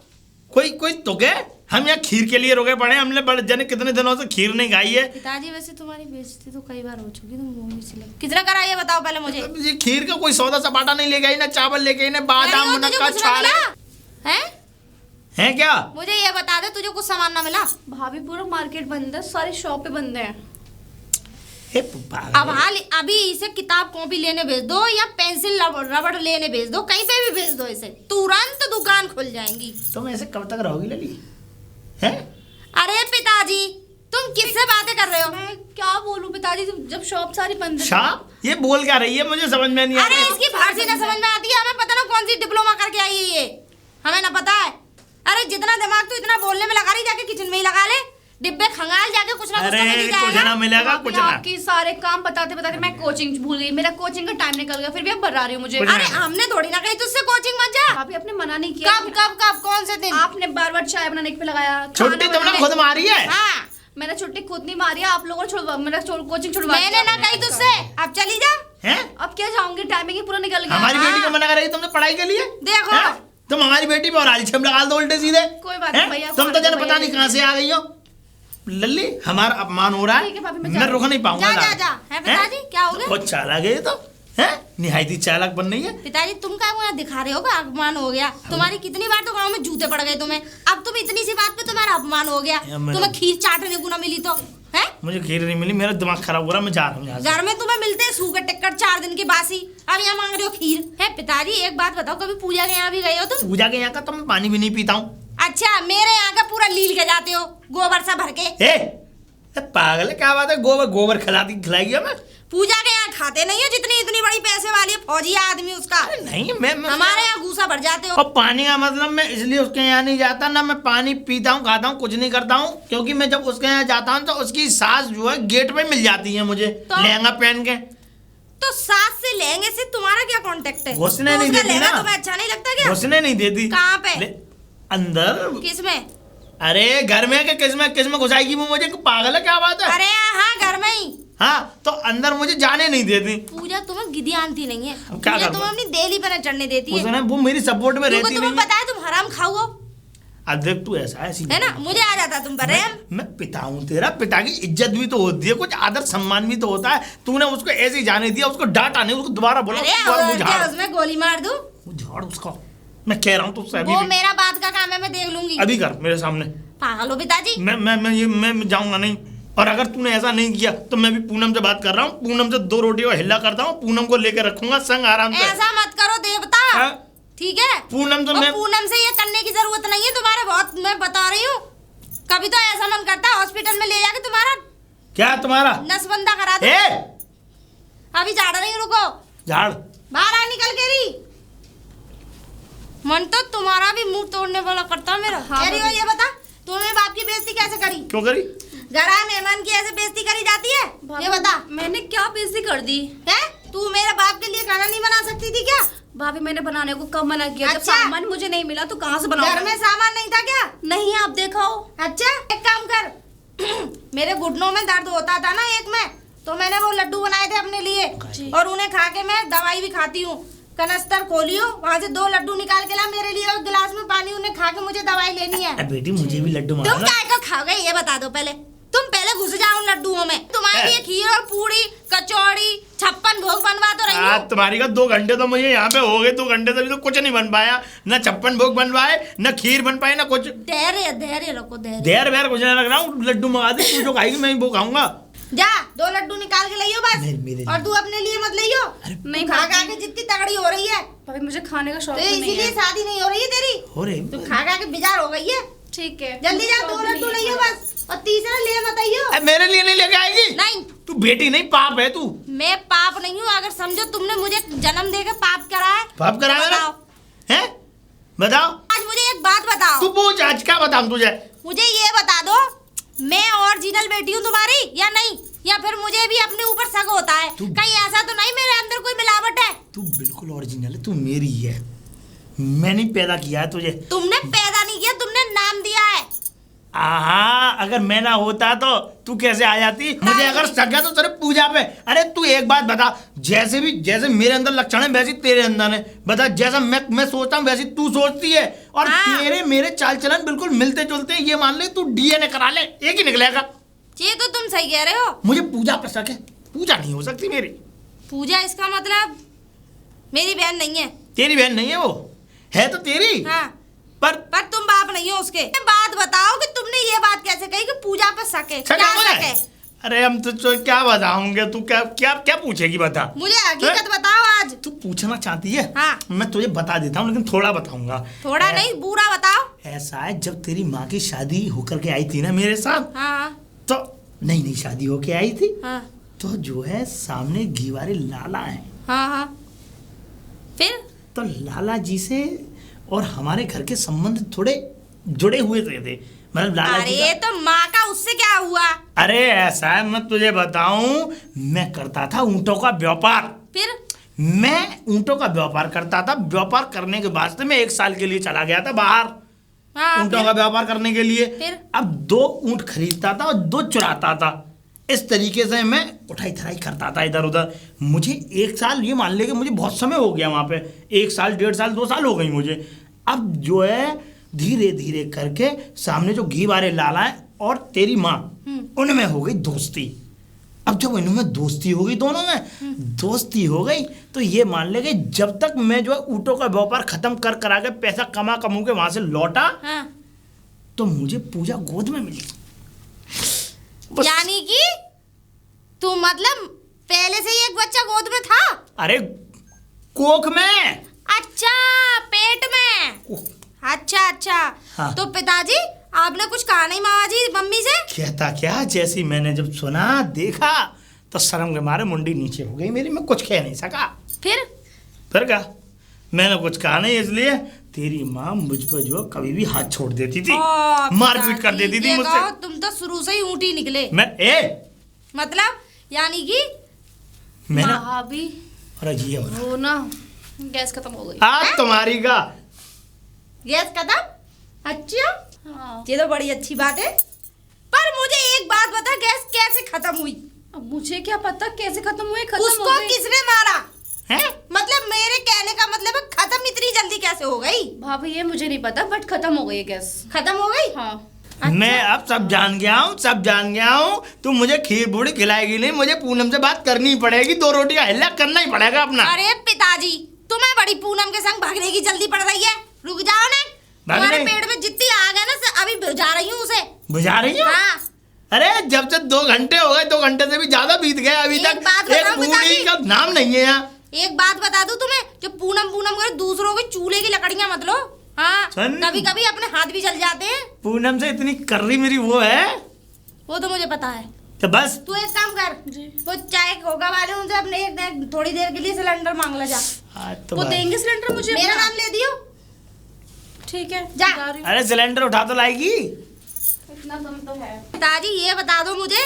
कोई तो के हम यहाँ खीर के लिए रुके पड़े। हमने बड़े जने कितने दिनों से खीर नहीं खाई है। पिताजी वैसे तुम्हारी बेइज्जती तो कई बार हो चुकी, तुम मुंह में से लग। किसने करा ये बताओ पहले मुझे। ये खीर का कोई सौदा सपाटा नहीं लेके आई, ना चावल लेके आई, ना बादाम मुनक्का छाले हैं क्या? मुझे ये बता दे, तुझे कुछ सामान ना मिला? भाभी पूरा मार्केट बंद है, सारी शॉपें बंद है। अब हाल अभी इसे किताब कॉपी लेने भेज दो या पेंसिल रबड़ लेने भेज दो, कहीं पे भी भेज दो इसे, तुरंत दुकान खुल जाएंगी। तुम ऐसे कब तक रहोगी लली? हैं? अरे पिताजी तुम किससे बातें कर रहे हो? मैं क्या बोलूं पिताजी, जब शॉप सारी बंद है। शॉप? ये बोल क्या रही है? मुझे समझ में नहीं आ अरे रही। इसकी फारसी ना समझ में आती है, हमें पता ना कौन सी डिप्लोमा करके आई है ये, हमें ना पता है। अरे जितना दिमाग तू इतना बोलने में लगा रही, जाके किचन में ही लगा ले, डिब्बे खंगाल जाके कुछ ना कुछ समझ ही कुछ जाएगा। ना मिलेगा, कुछ ना। आपकी सारे काम बताते बताते मैं कोचिंग भूल गई, मेरा कोचिंग का टाइम निकल गया, फिर भी अब बता रही हूँ मुझे। अरे हमने थोड़ी ना कही तुझसे कोचिंग मत जा। भाभी आपने मना नहीं किया। कब कब कब कौन से दिन? आपने बार चाय बनाने पे लगाया। छुट्टी तुमने खुद मारी है। हाँ मैंने छुट्टी खुद नहीं मारी, आप लोगों ने मेरा कोचिंग छुड़वा दिया। मैंने ना कही तुझसे, अब चली जा। हैं? अब क्या जाऊंगी, टाइमिंग ही पूरा निकल गया। हमारी बेटी को मना कर रही तुमने पढ़ाई के लिए? देखो हैं? तुम हमारी बेटी पर आली छम लगा दो उल्टे सीधे। कोई बात नहीं भैया, तुम तो जरा पता नहीं कहाँ से आ गई हो। लल्ली हमारा अपमान हो रहा ठीक है भाभी, है, मैं मैं रुक नहीं पाऊंगा। जा है पिताजी, क्या हो गया? बहुत चालाक है ये तो, हैं? निहायती चालाक बन रही है। पिताजी तुम क्या मुझे दिखा रहे हो कि अपमान हो गया? तुम्हारी कितनी बार तो गांव में जूते पड़ गए तुम्हें, अब तुम इतनी सी बात पे तुम्हारा अपमान हो गया। तुम्हें खीर चाटने को ना मिली तो है? मुझे खीर नहीं मिली, मेरा दिमाग खराब हो रहा है, मैं जा रहा हूँ यहाँ से। घर में तुम्हें मिलते हैं सूखे टिक्कर 4 दिन की बासी, अब यहाँ मांग रहे हो खीर है? पिताजी एक बात बताओ, कभी पूजा के यहाँ भी गए हो तुम? पूजा के यहाँ का तो मैं पानी भी नहीं पीता हूँ। अच्छा मेरे यहाँ का पूरा लील के जाते हो गोबर सा भर के। पागल है, क्या बात है? गोबर खिलाएगी हमें? पूजा के यहाँ खाते नहीं हो जितनी इतनी बड़ी पैसे वाली है फौजी आदमी उसका। नहीं मैं हमारे यहाँ घूसा भर जाते हो। और पानी का मतलब मैं इसलिए उसके यहाँ नहीं जाता ना, मैं पानी पीता हूँ खाता हूँ कुछ नहीं करता हूँ, क्योंकि मैं जब उसके यहाँ जाता हूँ तो उसकी सास जो है गेट पे मिल जाती है मुझे लहंगा पहन के। तो सास से लहंगे से तुम्हारा क्या कांटेक्ट है? घुसने नहीं देती ना। तुम्हें अच्छा नहीं लगता क्या? घुसने नहीं देती। कहाँ पे? अंदर। किसमें? अरे घर में के किसमें घुसाएगी वो मुझे? पागल है क्या बात है? अरे हाँ घर में ही। हाँ तो अंदर मुझे जाने नहीं देती। पूजा तुम्हें गिद्दी आंती नहीं है। क्या पूजा तुम्हें अपनी देली पर न चढ़ने देती है। उसने वो मेरी सपोर्ट में रहती नहीं। तुम्हें पता है तुम हराम खाओ हो? अब देख तू ऐसा है ना, मुझे आ जाता तुम पर रहम। मैं पिता हूँ तेरा, पिता की इज्जत भी तो होती है, कुछ आदर सम्मान भी तो होता है। तूने उसको ऐसे ही जाने दिया, उसको डांटा नहीं, उसको दोबारा बोला अरे उसमें गोली मार दूं? झाड़ उसको, मैं कह रहा हूँ तुझसे अभी। वो मेरा बात का काम है, मैं देख लूंगी। अभी कर मेरे सामने। पागल हो पिताजी। मैं जाऊंगा नहीं, और अगर तूने ऐसा नहीं किया तो मैं भी पूनम से बात कर रहा हूँ, पूनम से 2 रोटी का हिल्ला करता हूँ, पूनम को लेकर रखूंगा संग आराम से। ऐसा मत करो देवता, ठीक है? पूनम तो पूनम से ये करने की जरूरत नहीं है तुम्हारे, बहुत मैं बता रही हूँ। कभी तो ऐसा मन करता है हॉस्पिटल में ले जाके तुम्हारा क्या तुम्हारा नसबंदा करा दो। अभी झाड़ नहीं, रुको, झाड़ बाहर आ निकल के रही। मन तो तुम्हारा भी मुंह तोड़ने वाला करता मेरा। हाँ, ये बता तूने बाप की बेइज्जती कैसे करी? क्यों करी? घर आए मेहमान की ऐसे बेइज्जती करी जाती है? ये बता। मैंने क्या बेइज्जती कर दी है? तू मेरे बाप के लिए खाना नहीं बना सकती थी क्या? भाभी मैंने बनाने को कब मना किया? अच्छा? जब सामान मुझे नहीं मिला तो कहाँ से बनाऊंगा? घर में सामान नहीं था क्या? नहीं, आप दिखाओ। अच्छा एक काम कर मेरे घुटनों में दर्द होता था ना एक में, तो मैंने वो लड्डू बनाए थे अपने लिए, और उन्हें खा के मैं दवाई भी खाती हूँ। कनस्तर खोलियो, वहाँ से 2 लड्डू निकाल के ला मेरे लिए, और गिलास में पानी, उन्हें खा के मुझे दवाई लेनी है। बेटी मुझे भी लड्डू तुम काय को खाओगे ये बता दो पहले। तुम पहले घुस जाओ उन लड्डुओं में। तुम्हारे लिए खीर और पूरी कचौड़ी 56 भोग बनवा तो रही हूँ। तुम्हारी का 2 घंटे तो मुझे यहाँ पे हो गए, 2 घंटे तक तो कुछ नहीं बन पाया, न 56 भोग बन पाए, न खीर बन पाए, न कुछ। धैर्य रखो, देर वेर कुछ नहीं लग रहा हूँ। लड्डू मंगा दे, तू जो खाएगी मैं वो खाऊंगा। जा 2 लड्डू निकाल के लाइयो बस, और तू अपने लिए मत लाइयो। मैं खा खा के जितनी तगड़ी हो रही है, भाभी मुझे खाने का शौक तो नहीं इसीलिए है। शादी नहीं हो रही है तेरी। हो रही तू खा खा के बेजार हो गई है। ठीक है, जल्दी जा 2 लड्डू लाइयो बस, और तीसरा ले मत आइयो। मेरे लिए नहीं लेके आएगी? नहीं, तू बेटी नहीं पाप है तू। मैं पाप नहीं हूँ। अगर समझो तुमने मुझे जन्म देकर पाप करा है। पाप करा है? बताओ, हैं? बताओ। आज मुझे एक बात बताओ। तू पूछ, आज क्या बताऊं तुझे? मुझे ये बता दो, मैं ओरिजिनल बेटी हूँ तुम्हारी या नहीं, या फिर मुझे भी अपने ऊपर शक होता है? कहीं ऐसा तो नहीं मेरे अंदर कोई मिलावट है? तू बिल्कुल ओरिजिनल है, तू मेरी है, मैंने पैदा किया है तुझे। तुमने पैदा नहीं किया, तुमने नाम दिया है। आहा, अगर मैं ना होता तो तू कैसे आ जाती? मुझे अगर शक है तो तेरे पूजा पे। अरे तू एक बात बता, जैसे मेरे अंदर लक्षण है वैसे तेरे अंदर है। बता, जैसा मैं सोचता हूँ वैसे तू सोचती है, और तेरे मेरे चाल चलन बिल्कुल मिलते जुलते हैं। ये मान ले तू डीएनए करा ले, एक ही निकलेगा। ये तो तुम सही कह रहे हो। मुझे पूजा पर शक है, पूजा नहीं हो सकती मेरी। पूजा इसका मतलब मेरी बहन नहीं है? तेरी बहन नहीं है, वो है तो तेरी। हाँ, पर तुम बाप नहीं हो उसके। बात बताओ कि तुमने ये बात कैसे कही कि पूजा पे शक है? क्या शक है? अरे हम तो क्या बताऊंगे, तू क्या क्या क्या पूछेगी? बता, मुझे हकीकत बताओ आज। तू पूछना चाहती है? हाँ। मैं तुझे बता देता हूँ, लेकिन थोड़ा बताऊंगा। थोड़ा नहीं, पूरा बताओ। ऐसा है, जब तेरी माँ की शादी होकर के आई थी ना मेरे साथ, हाँ तो नई शादी होके आई थी, हाँ तो जो है सामने घी वाले लाला है। हाँ हाँ, फिर तो लाला जी से और हमारे घर के संबंध थोड़े जुड़े हुए थे, मतलब लाला जी अरे तो माँ का उससे क्या हुआ? अरे ऐसा है, मैं तुझे बताऊं, मैं करता था ऊंटों का व्यापार। फिर मैं ऊंटों का व्यापार करता था। व्यापार करने के बाद से मैं 1 साल के लिए चला गया था बाहर, ऊंटों का व्यापार करने के लिए। फिर? अब 2 ऊंट खरीदता था और 2 चुराता था। इस तरीके से मैं उठाई थराई करता था इधर उधर। मुझे 1 साल, ये मान ले कि मुझे बहुत समय हो गया वहां पे, 1 साल 1.5 साल 2 साल हो गई मुझे। अब जो है धीरे धीरे करके सामने जो घी वाले लाला है और तेरी माँ, उनमें हो गई दोस्ती। अब जब इनमें दोस्ती हो गई, दोनों में दोस्ती हो गई, तो ये मान ले कि जब तक मैं जो है ऊँटों का व्यापार खत्म कर आके पैसा कमा के वहां से लौटा, हाँ। तो मुझे पूजा गोद में मिली। यानी कि तू मतलब पहले से ही एक बच्चा गोद में था? अरे कोख में। अच्छा, पेट में। अच्छा हाँ। तो पिताजी आपने कुछ कहा नहीं मामा जी मम्मी से? कहता क्या, जैसे मैंने जब सुना देखा तो शर्म के मारे मुंडी नीचे हो गई मेरी, मैं कुछ कह नहीं सका। फिर क्या मैंने कुछ कहा नहीं, इसलिए तेरी माँ मुझ पर जो कभी भी हाथ छोड़ देती थी, मारपीट कर देती थी मुझसे। तुम तो शुरू से ही ऊँटी निकले। मतलब यानी कि मैंने भाभी अरे ये वो ना गैस खत्म हो गई। आज तुम्हारी का गैस खत्म? अच्छा हाँ। ये तो बड़ी अच्छी बात है, पर मुझे एक बात बता, गैस कैसे खत्म हुई? अब मुझे क्या पता कैसे खत्म हुई, खत्म उसको हो गई। किसने मारा है? मतलब मेरे कहने का मतलब है खत्म इतनी जल्दी कैसे हो गई? भाभी ये मुझे नहीं पता, बट खत्म हो गई है गैस। खत्म हो गई? हाँ। अच्छा। मैं अब सब जान गया हूँ। तुम मुझे खीर पूड़ी खिलाएगी नहीं, मुझे पूनम से बात करनी ही पड़ेगी, 2 रोटी का हिल्ला करना ही पड़ेगा अपना। अरे पिताजी, तुम्हें बड़ी पूनम के संग भागने की जल्दी पड़ रही है, रुक जाओ ना। तुम्हारे पेट में जितनी आग है ना, अभी बुझा रही हूँ उसे। बुझा रही हूँ? हाँ। अरे जब से 2 घंटे हो गए, 2 घंटे से भी ज्यादा बीत गए, अभी एक तक बात एक बताओ पूड़ी पिताजी। का नाम नहीं है यहाँ। एक बात बता दूं तुम्हें, जो पूनम करे दूसरों के चूल्हे की लकड़ियां मत लो। हाँ, कभी कभी अपने हाथ भी जल जाते हैं। पूनम से इतनी कर्री मेरी वो है, वो तो मुझे पता है। तो बस तू एक काम कर, वो चाय होगा वाले उनसे अपने एक थोड़ी देर के लिए सिलेंडर मांग ले जा। तो वो देंगे सिलेंडर मुझे? मेरा नाम ले दियो। ठीक है जा। बता रही हूँ। अरे सिलेंडर उठा तो लाएगी। इतना दम तो है। पिताजी ये बता दो मुझे,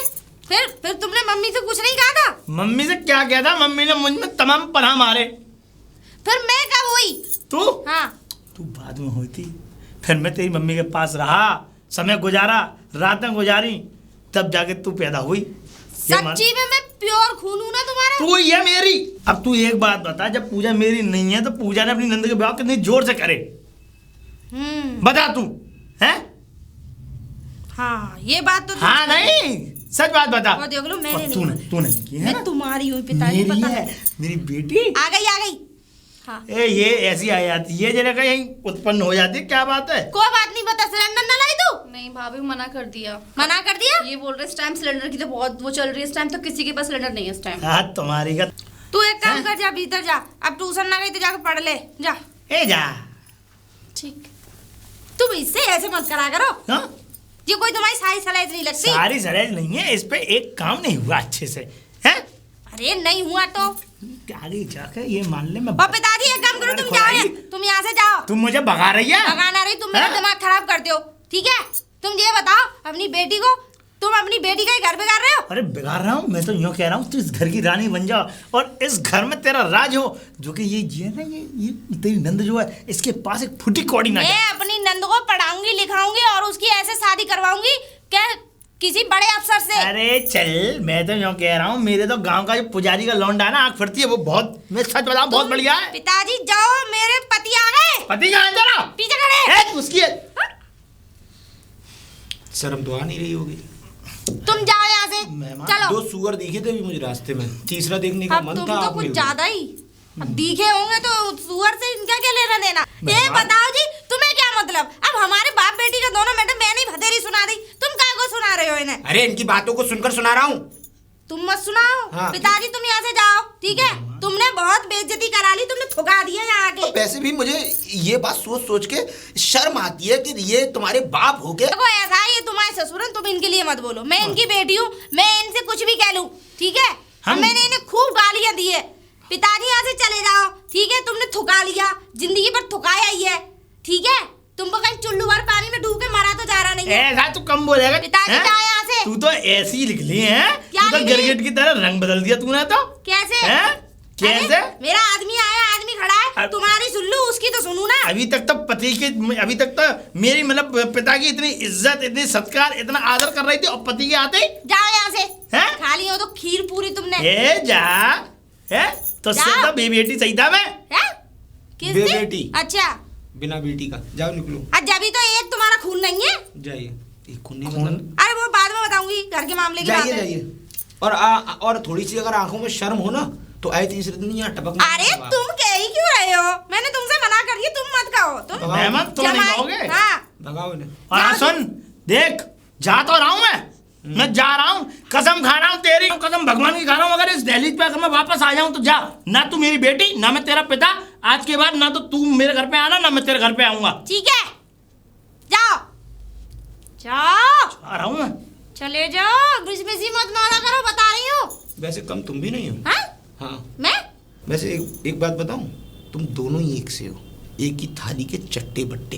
फिर तुमने मम्मी से कुछ नहीं कहा था? मम्मी से क्या किया था? मम्मी ने मुझ में तमाम पनाह मारे। फिर मैं कब हुई? तू हाँ। तू बाद में हुई थी। फिर मैं तेरी मम्मी के पास रहा, समय गुजारा, रातें गुजारी, तब जाके तू पैदा हुई। सच्ची में मैं प्योर खून हूं ना तुम्हारा? तू ये मेरी। अब तू एक बात बता, जब पूजा मेरी नहीं है तो पूजा ने अपनी नंद के ब्याह कितनी जोर से करे, बता तू। है? हाँ ये बात तो हाँ नहीं, सच बात बता। वो देख लो, मैंने नहीं तूने नहीं की है ना? मैं तुम्हारी हूँ पिताजी, मेरी पता है, मेरी बेटी। आ गई। हाँ। ये ऐसी आ जाती है जरा कहीं उत्पन्न हो जाती है, क्या बात है? कोई बात नहीं, बता सिलेंडर ना लाई तू? नहीं भाभी मना कर दिया। मना कर दिया? ये बोल रहे इस टाइम सिलेंडर की तो बहुत वो चल रही है, इस टाइम तो किसी के पास सिलेंडर नहीं है इस टाइम। हाँ तुम्हारी का। तू एक काम कर, जा भीतर जा, अब ट्यूशन ना गई तो जाकर पढ़ ले जा। ए जा। ठीक। तुम इससे ऐसे मत करा करो। हाँ? ये कोई तुम्हारी सारी सलाह नहीं लगती। सारी सरेज नहीं है, इस पे एक काम नहीं हुआ अच्छे से। हैं? अरे नहीं हुआ तो आगे जाकर ये मान ले मैं। और पिताजी एक काम करो, तुम जाओ, तुम यहाँ से जाओ। तुम मुझे भगा रही है? भगाना रही, तुम मेरा दिमाग खराब करते हो, ठीक है? तुम ये बताओ अपनी बेटी को, तुम अपनी बेटी का ही घर बिगाड़ रहे हो? अरे बिगाड़ रहा हूँ मैं तो, यूँ कह रहा हूँ तू इस घर की रानी बन जा और इस घर में तेरा राज हो, जो कि ये ना ये तेरी नंद जो है इसके पास एक फुटी कौड़ी ना मैं जाए। अपनी नंद को पढ़ाऊंगी लिखाऊंगी और उसकी ऐसे शादी करवाऊंगी क्या किसी बड़े अफसर से। अरे चल, मैं तो यूँ कह रहा हूँ, मेरे तो गांव का जो पुजारी का लौंडा है ना, आँख फटती है वो, बहुत, मैं सच बताऊँ बहुत बढ़िया है। पिताजी जाओ, मेरे पति आ गए। पति कहाँ है तेरा? पीछे खड़े। उसकी है। शर्म तो आ नहीं रही होगी। तुम जाओ यहाँ से, चलो। 2 सुअर दिखे थे भी मुझे रास्ते में, तीसरा देखने का अब मन तुम था। तो कुछ ज्यादा ही अब दिखे होंगे तो सुअर से इनका क्या लेना देना? ये बताओ जी, तुम्हें क्या मतलब? अब हमारे बाप बेटी का दोनों मैटर मैंने ही भतेरी सुना दी, तुम क्या को सुना रहे हो इन्हें? अरे इनकी बातों को सुनकर सुना रहा हूँ। तुम मत सुनाओ। हाँ। पिताजी तुम यहाँ से जाओ, ठीक है? तुमने बहुत बेइज्जती करा ली, तुमने थुका दिया यहाँ आके। वैसे भी मुझे ये बात सोच सोच के शर्म आती है कि ये तुम्हारे बाप हो गए। देखो ऐसा है, ये तुम्हारे ससुर हैं, तुम इनके लिए मत बोलो। मैं इनकी बेटी हूँ, मैं इनसे कुछ भी कह लूँ, ठीक है? मैंने इन्हें खूब गालियाँ दी है। पिताजी यहाँ से चले जाओ, ठीक है? तुमने थुका लिया, जिंदगी भर थुकाया ही है, ठीक है? तुमको कहीं चुल्लू भर पानी में डूब के मारा तो जा रहा नहीं है। ऐसा तू कम बोलेगा। पिताजी जाओ यहाँ से। तू तो ऐसी निकली है, क्या तू तो निकली? गिरगिट की तरह रंग बदल दिया तूने तो। कैसे? कैसे? अरे, मेरा आदमी आया, आदमी खड़ा है, तुम्हारी सुन लो, उसकी तो सुनू ना। अभी तक तो मेरी मतलब पिता की इतनी इज्जत, इतनी सत्कार, इतना आदर कर रही थी और पति के आते ही जाओ यहाँ से। हैं? खाली हो तो खीर पूरी तुमने। ए जा है तो जा। सिर्फ बेटी सही था मैं। हैं? किससे? बेटी। अच्छा, बिना बेटी का जाओ निकलो। आज अभी तो एक तुम्हारा खून नहीं है। जाइए। एक खून नहीं मतलब। अरे वो बाद में बताऊंगी, घर के मामले की बात जाइए है। जाइए। और थोड़ी सी अगर आंखों में शर्म हो ना तो आए तीसरे दिन यहाँ टपक। अरे तुम कह ही क्यों रहे हो? मैंने तुमसे मना कर दिया, तुम मत कहो। तुम मेहमान तुम नहीं कहोगे? हाँ। भगाओ इन्हें। और हाँ सुन, देख जा तो रहा हूँ मैं जा रहा हूँ, कसम खा रहा हूँ तेरी कसम भगवान की खा रहा हूँ, अगर इस दहलीज पे अगर मैं वापस आ जाऊँ तो जा, ना तू मेरी बेटी ना मैं तेरा पिता, आज के बाद ना तो तू मेरे घर पे आना ना मैं तेरे घर पे आऊंगा। ठीक है, जाओ जाओ। आ रहा हूँ मैं। चले जाओ, बीच में सी मत मारा करो, बता रही हूँ। वैसे कम तुम भी नहीं हो। हाँ हाँ मैं वैसे एक बात बताऊं, तुम दोनों ही एक से हो, एक ही थाली के चट्टे बट्टे।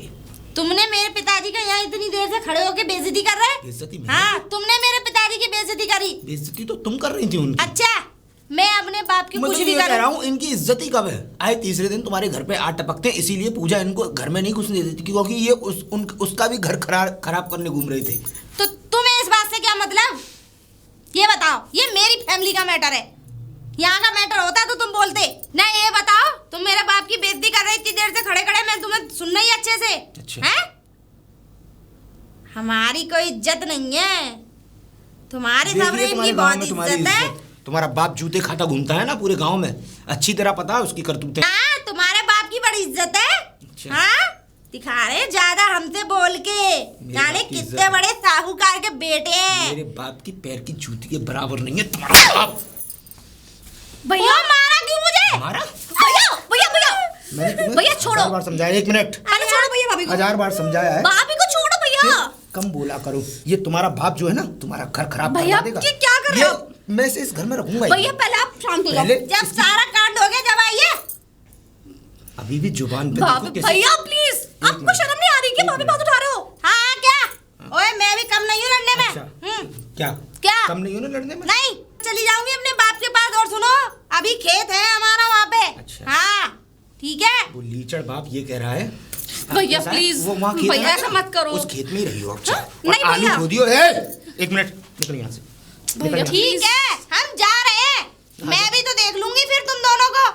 तुमने मेरे पिताजी का यहाँ इतनी देर से खड़े होके बेइज्जती कर रहे? बेइज्जती हाँ तुमने मेरे पिताजी की बेइज्जती करी। बेइज्जती तो तुम कर रही थी उनकी। अच्छा मैं अपने बाप की मैं कुछ तो भी ये कर कह रहा हूँ, इनकी इज्जत ही कब है? आए तीसरे दिन तुम्हारे घर पे आ टपकते, इसीलिए पूजा इनको घर में नहीं घुसने देती थी, क्योंकि ये उसका भी घर खराब करने घूम रहे थे। तो तुम्हें इस बात से क्या मतलब? ये बताओ, ये मेरी फैमिली का मैटर है, यहाँ का मैटर होता तो तुम बोलते ना। ये बताओ, तुम मेरे बाप की बेइज्जती कर रहे इतनी देर से खड़े खड़े, मैं तुम्हें सुनना ही अच्छे से। अच्छा। हैं? हमारी कोई इज्जत नहीं है, तुम्हारे सामने इनकी बहुत इज्जत है। तुम्हारा बाप जूते खाता घूमता है ना पूरे गांव में, अच्छी तरह पता है उसकी करतूतें। हाँ तुम्हारे बाप की बड़ी इज्जत है। अच्छा। हाँ दिखा रहे ज्यादा हमसे बोल के, जाने बाप की कितने इज्जत। बड़े साहूकार के बेटे हैं। मेरे बाप की पैर की जूती के बराबर नहीं है तुम्हारा बाप। भैया वो मारा क्यों मुझे? हमारा भैया भैया भैया मैंने तुम्हें भैया, छोड़ो। 1000 बार समझाया, 1 मिनट, अरे छोड़ो भैया भाभी को, 1000 बार समझाया है। भाभी को छोड़ो भैया। कम बोला करो, ये तुम्हारा बाप जो है ना तुम्हारा घर खराब भैया, करवा देगा। ये क्या कर रहे हो? मैं इसे इस घर में रखूंगा ही। भैया पहले आप शांत हो जाओ। पहले जब सारा कांड हो गया जब आइए। अभी भी जुबान पे भाभी देखो कैसे- भैया प्लीज, आपको शर्म नहीं आ रही कि भाभी बात उठा रहे हो? हाँ क्या? ओए मैं भी कम नहीं हूँ लड़ने में। अच्छा। क्या क्या? कम नहीं हो ना लड़ने में? नहीं चली जाऊंगी अपने बाप के पास। और सुनो, अभी खेत है हमारा वहाँ पे। अच्छा। हाँ ठीक है। वो लीचड़ बाप ये कह रहा है भैया, ऐसा है? प्लीज, वो वहाँ खेत है भैया, ना, ऐसा मत करो। उस खेत में ही रही हो अच्छा। हाँ? और नहीं आलू भैया। खो दियो है। 1 मिनट निकल यहाँ से। भैया, निकल यहाँ से। ठीक है हम जा रहे हैं। मैं भी तो देख लूंगी फिर तुम दोनों को।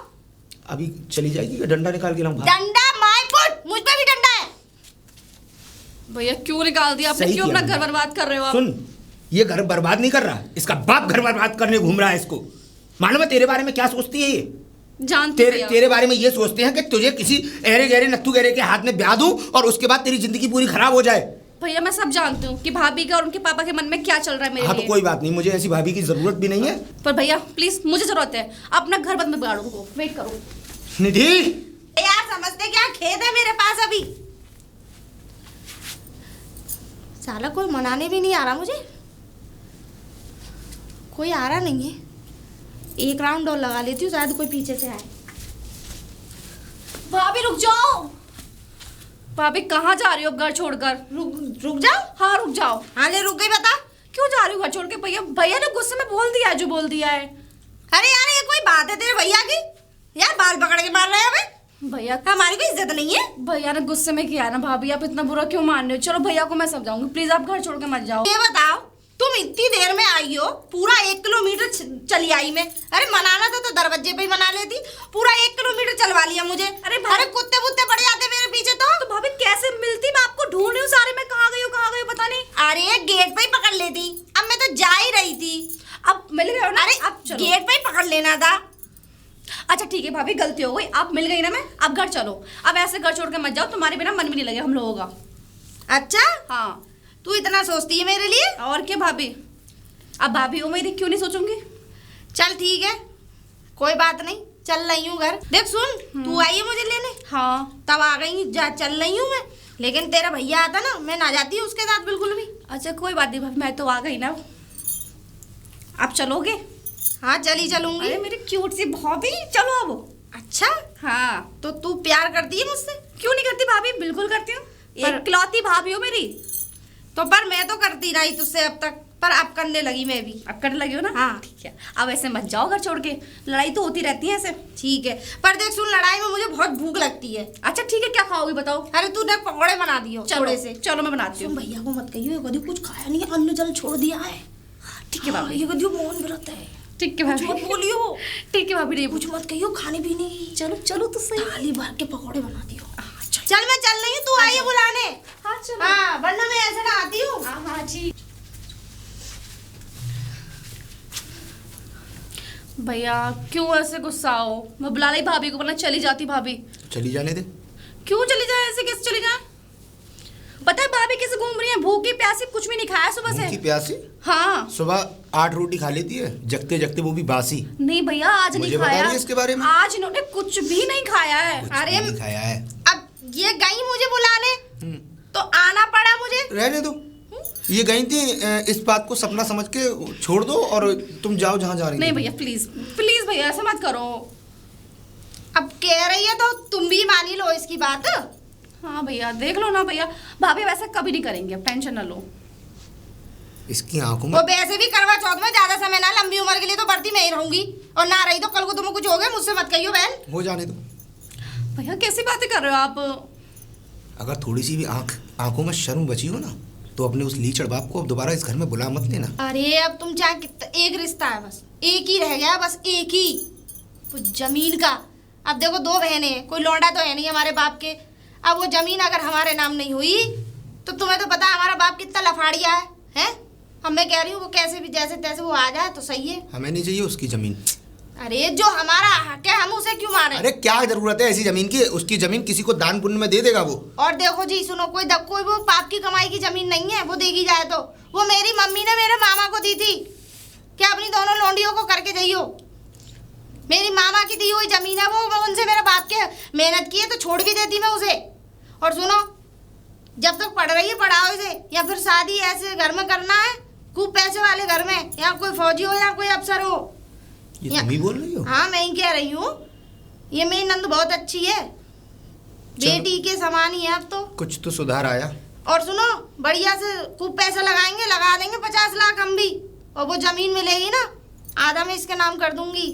अभी चली जाएगी कि डंडा निकाल के लाऊं बाहर? डंडा माय फुट, मुझ पे भी डंडा है। भैया क्यों निकाल दिया आपने? सही क्यों किया अपना घर मैंने। बर्बाद कर रहे हो आप? सुन, ये घर बर्बाद नहीं कर रहा, इसका बाप घर बर्बाद करने घूम रहा है इसको। मालूम है तेरे बारे में क्या सोचती है ये? जानते भैया। तेरे बारे में ये सोचते हैं कि तुझे किसी अहरे गहरे नत्थु गहरे के हाथ में ब्याह दूं और उसके बाद तेरी जिंदगी पूरी खराब हो जाए। भैया मैं सब जानती हूँ कि भाभी का और उनके पापा के मन में क्या चल रहा है मेरे हाँ तो लिए। कोई बात नहीं, मुझे ऐसी भाभी की जरूरत भी नहीं है। पर भैया प्लीज, मुझे जरूरत है, अपना घर बंद में बिगाड़ो को, वेट करो। निधि यार समझते क्या, खेत है मेरे पास अभी। साला कोई मनाने भी नहीं आ रहा मुझे, कोई आ रहा नहीं है। एक राउंड और लगा लेती हूँ, शायद कोई पीछे से आए। भाभी रुक जाओ। भाभी कहाँ जा रही हो अब घर छोड़कर? रुक जाओ। हाँ रुक जाओ। हाँ ले रुक गई, बता। क्यों जा रही हो घर छोड़ के? भैया भैया ने गुस्से में बोल दिया है जो बोल दिया है। अरे यार ये कोई बात है तेरे भैया की? यार बाल पकड़ के मार रहे हैं हमें। भैया हमारी कोई इज्जत नहीं है। भैया ने गुस्से में किया ना भाभी, आप इतना बुरा क्यों मान रहे हो? चलो भैया को मैं समझाऊंगी, प्लीज आप घर छोड़ के मत जाओ। ये बताओ, तुम इतनी देर में आई हो, पूरा 1 किलोमीटर चली आई मैं। अरे मनाना था तो दरवाजे पे ही मना लेती, पूरा 1 किलोमीटर चलवा लिया मुझे। अरे कुत्ते बुत्ते पड़ जाते मेरे पीछे तो भाभी कैसे मिलती? मैं आपको ढूंढ रही हूँ सारे में, कहाँ गई हो पता नहीं। अरे गेट पे ही पकड़ लेती, अब मैं तो जा ही रही थी। अब मिल गए हो ना? अरे अब चलो। गेट पे ही पकड़ लेना था। अच्छा ठीक है भाभी, गलती हो गई, आप मिल गई ना, मैं अब घर चलो। अब ऐसे घर छोड़ के मत जाओ, तुम्हारे बिना मन भी नहीं लगे हम लोगों का। अच्छा हाँ तू इतना सोचती है मेरे लिए? और क्या भाभी, अब भाभी हो मेरी, क्यों नहीं सोचूंगी? चल ठीक है, कोई बात नहीं, चल रही हूँ घर। देख सुन, तू आई है मुझे लेने, हाँ तब आ गई, जा चल रही हूँ मैं। लेकिन तेरा भैया आता ना, मैं ना जाती उसके साथ बिल्कुल भी। अच्छा कोई बात नहीं भाभी, मैं तो आ गई ना। आप चलोगे? हाँ चली चलूंगी। अरे मेरी क्यूट सी भाभी, चलो अब। अच्छा हाँ तो तू प्यार करती है मुझसे? क्यों नहीं करती भाभी, बिल्कुल करती हूँ। पर- इकलौती भाभी हो मेरी। तो पर मैं तो करती रही तुझसे अब तक, पर अब करने लगी मैं भी। अब करने लगी हो ना? हाँ। ठीक है, अब ऐसे मत जाओ घर छोड़ के, लड़ाई तो होती रहती है ऐसे। ठीक है, पर देख सुन, लड़ाई में मुझे बहुत भूख लगती है। अच्छा ठीक है, क्या खाओगी बताओ? अरे तूने पकौड़े बना दियो थोड़े से। चलो मैं बनाती सुन हूँ। भैया को मत कहियो, ये कभी कुछ खाया नहीं है, अन्न जल छोड़ दिया है। ठीक है हाँ, भाभी, ये कभी मौन व्रत है। ठीक है कुछ मत भाभी, बोलियो, ठीक है भाभी, नहीं कुछ मत कहियो खाने पीने की। चलो चलो तो सही। थाली भर के पकौड़े बना दियो। चल मैं चल रही हूँ, तू आई है बुलाने। हाँ चलो। हाँ वरना मैं ऐसे ना आती हूँ। हाँ हाँ जी। भैया क्यों ऐसे गुस्सा हो? मैं बुला ली भाभी को, वरना चली जाती भाभी। चली जाने दे। क्यों चली जाए? ऐसे कैसे चली जाए? पता है भाभी कैसे घूम रही है, भूखी प्यासी, कुछ भी नहीं खाया सुबह भूखी से। प्यासी? हाँ सुबह 8 रोटी खा लेती है, जगते जगते वो भी बासी। नहीं भैया, आज मुझे नहीं बता खाया। रही है इसके बारे में? आज इन्होंने कुछ भी नहीं खाया है। कुछ अरे, भी नहीं खाया है। अब ये गई मुझे बुलाने हम्म, तो आना पड़ा मुझे। रहने दो। ये गई थी इस बात को सपना समझ के छोड़ दो और तुम जाओ जहाँ जा रही नहीं थी। भैया प्लीज प्लीज भैया ऐसा मत करो। अब कह रही है तो तुम भी मान ही लो इसकी बात। हाँ भैया देख लो ना भैया, भाभी वैसा कभी नहीं करेंगे, अब टेंशन ना लो। इसकी आंखों में वो वैसे भी करवा चौथ में ज्यादा समय ना, लंबी उम्र के लिए तो बढ़ती मैं ही रहूंगी, और ना रही तो कल को तुम्हें कुछ हो गया मुझसे मत कहियो बहन। हो जाने दो। भैया कैसी बातें कर रहे हो आप? अगर थोड़ी सी भी आंखों में शर्म बची हो ना तो अपने उस लीचड़ बाप को अब दोबारा इस घर में बुला मत लेना। अरे अब तुम चाहे कितना, एक रिश्ता है बस, एक ही रह गया बस, एक ही, वो जमीन का। अब देखो 2 बहनें हैं, कोई लौंडा तो है नहीं हमारे बाप के। अब वो जमीन अगर हमारे नाम नहीं हुई तो तुम्हें तो पता है हमारा बाप कितना लफाड़िया है, हैं? अब मैं कह रही हूँ वो कैसे भी जैसे तैसे वो आ जाए तो सही है। हमें नहीं चाहिए उसकी जमीन। अरे जो हमारा हक है हम उसे क्यों मारे? अरे क्या जरूरत है ऐसी जमीन की? उसकी जमीन किसी को दान पुण्य में दे देगा वो। और देखो जी सुनो, कोई वो पाप की कमाई की जमीन नहीं है, वो देखी जाए तो वो मेरी मम्मी ने मेरे मामा को दी थी। क्या अपनी दोनों लौंडियों को करके जाइयो, मेरी मामा की दी हुई जमीन है वो, उनसे मेरे बाप के मेहनत की है तो छोड़ भी देती मैं उसे। और सुनो, जब तक पढ़ रही है पढ़ाओ इसे, या फिर शादी ऐसे घर में करना है खूब पैसे वाले घर में, या कोई फौजी हो या कोई अफसर हो। ये तुम ही बोल रही हो? हाँ मैं ही कह रही हूँ, ये मेरी नंद बहुत अच्छी है, बेटी के समान ही है अब तो। कुछ तो सुधार आया। और सुनो, बढ़िया से खूब पैसा लगाएंगे, लगा देंगे 50 लाख हम भी, और वो जमीन मिलेगी ना आधा मैं इसके नाम कर दूंगी।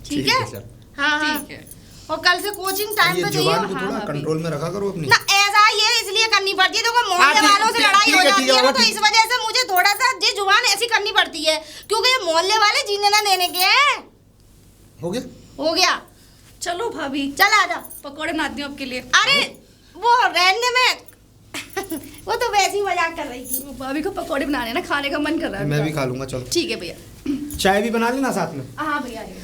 ठीक है सर। हाँ हाँ ठीक है। और कल से कोचिंग टाइम ये पे जुबान जाइयो। को हाँ, थोड़ा हाँ, कंट्रोल में रखा करो अपनी। ना ऐसा ये इसलिए करनी पड़ती है, देखो मोहल्ले ठीक- वालों से ठीक- लड़ाई ठीक हो है, जाती ठीक है, है ना, तो ठीक- इस वजह से मुझे थोड़ा सा ये जुबान ऐसी करनी पड़ती है, क्योंकि ये मोहल्ले वाले जीने ना देने के हैं। हो गया? हो गया, चलो भाभी चल आजा। पकौड़े बनाती हूँ आपके लिए। अरे वो रहने में वो तो वैसे ही मजाक कर रही थी। भाभी को पकौड़े बनाने ना, खाने का मन कर रहा है मैं उनका। भी खा लूंगा। चलो ठीक है भैया। चाय भी बना लेना साथ में। हाँ भैया आइए।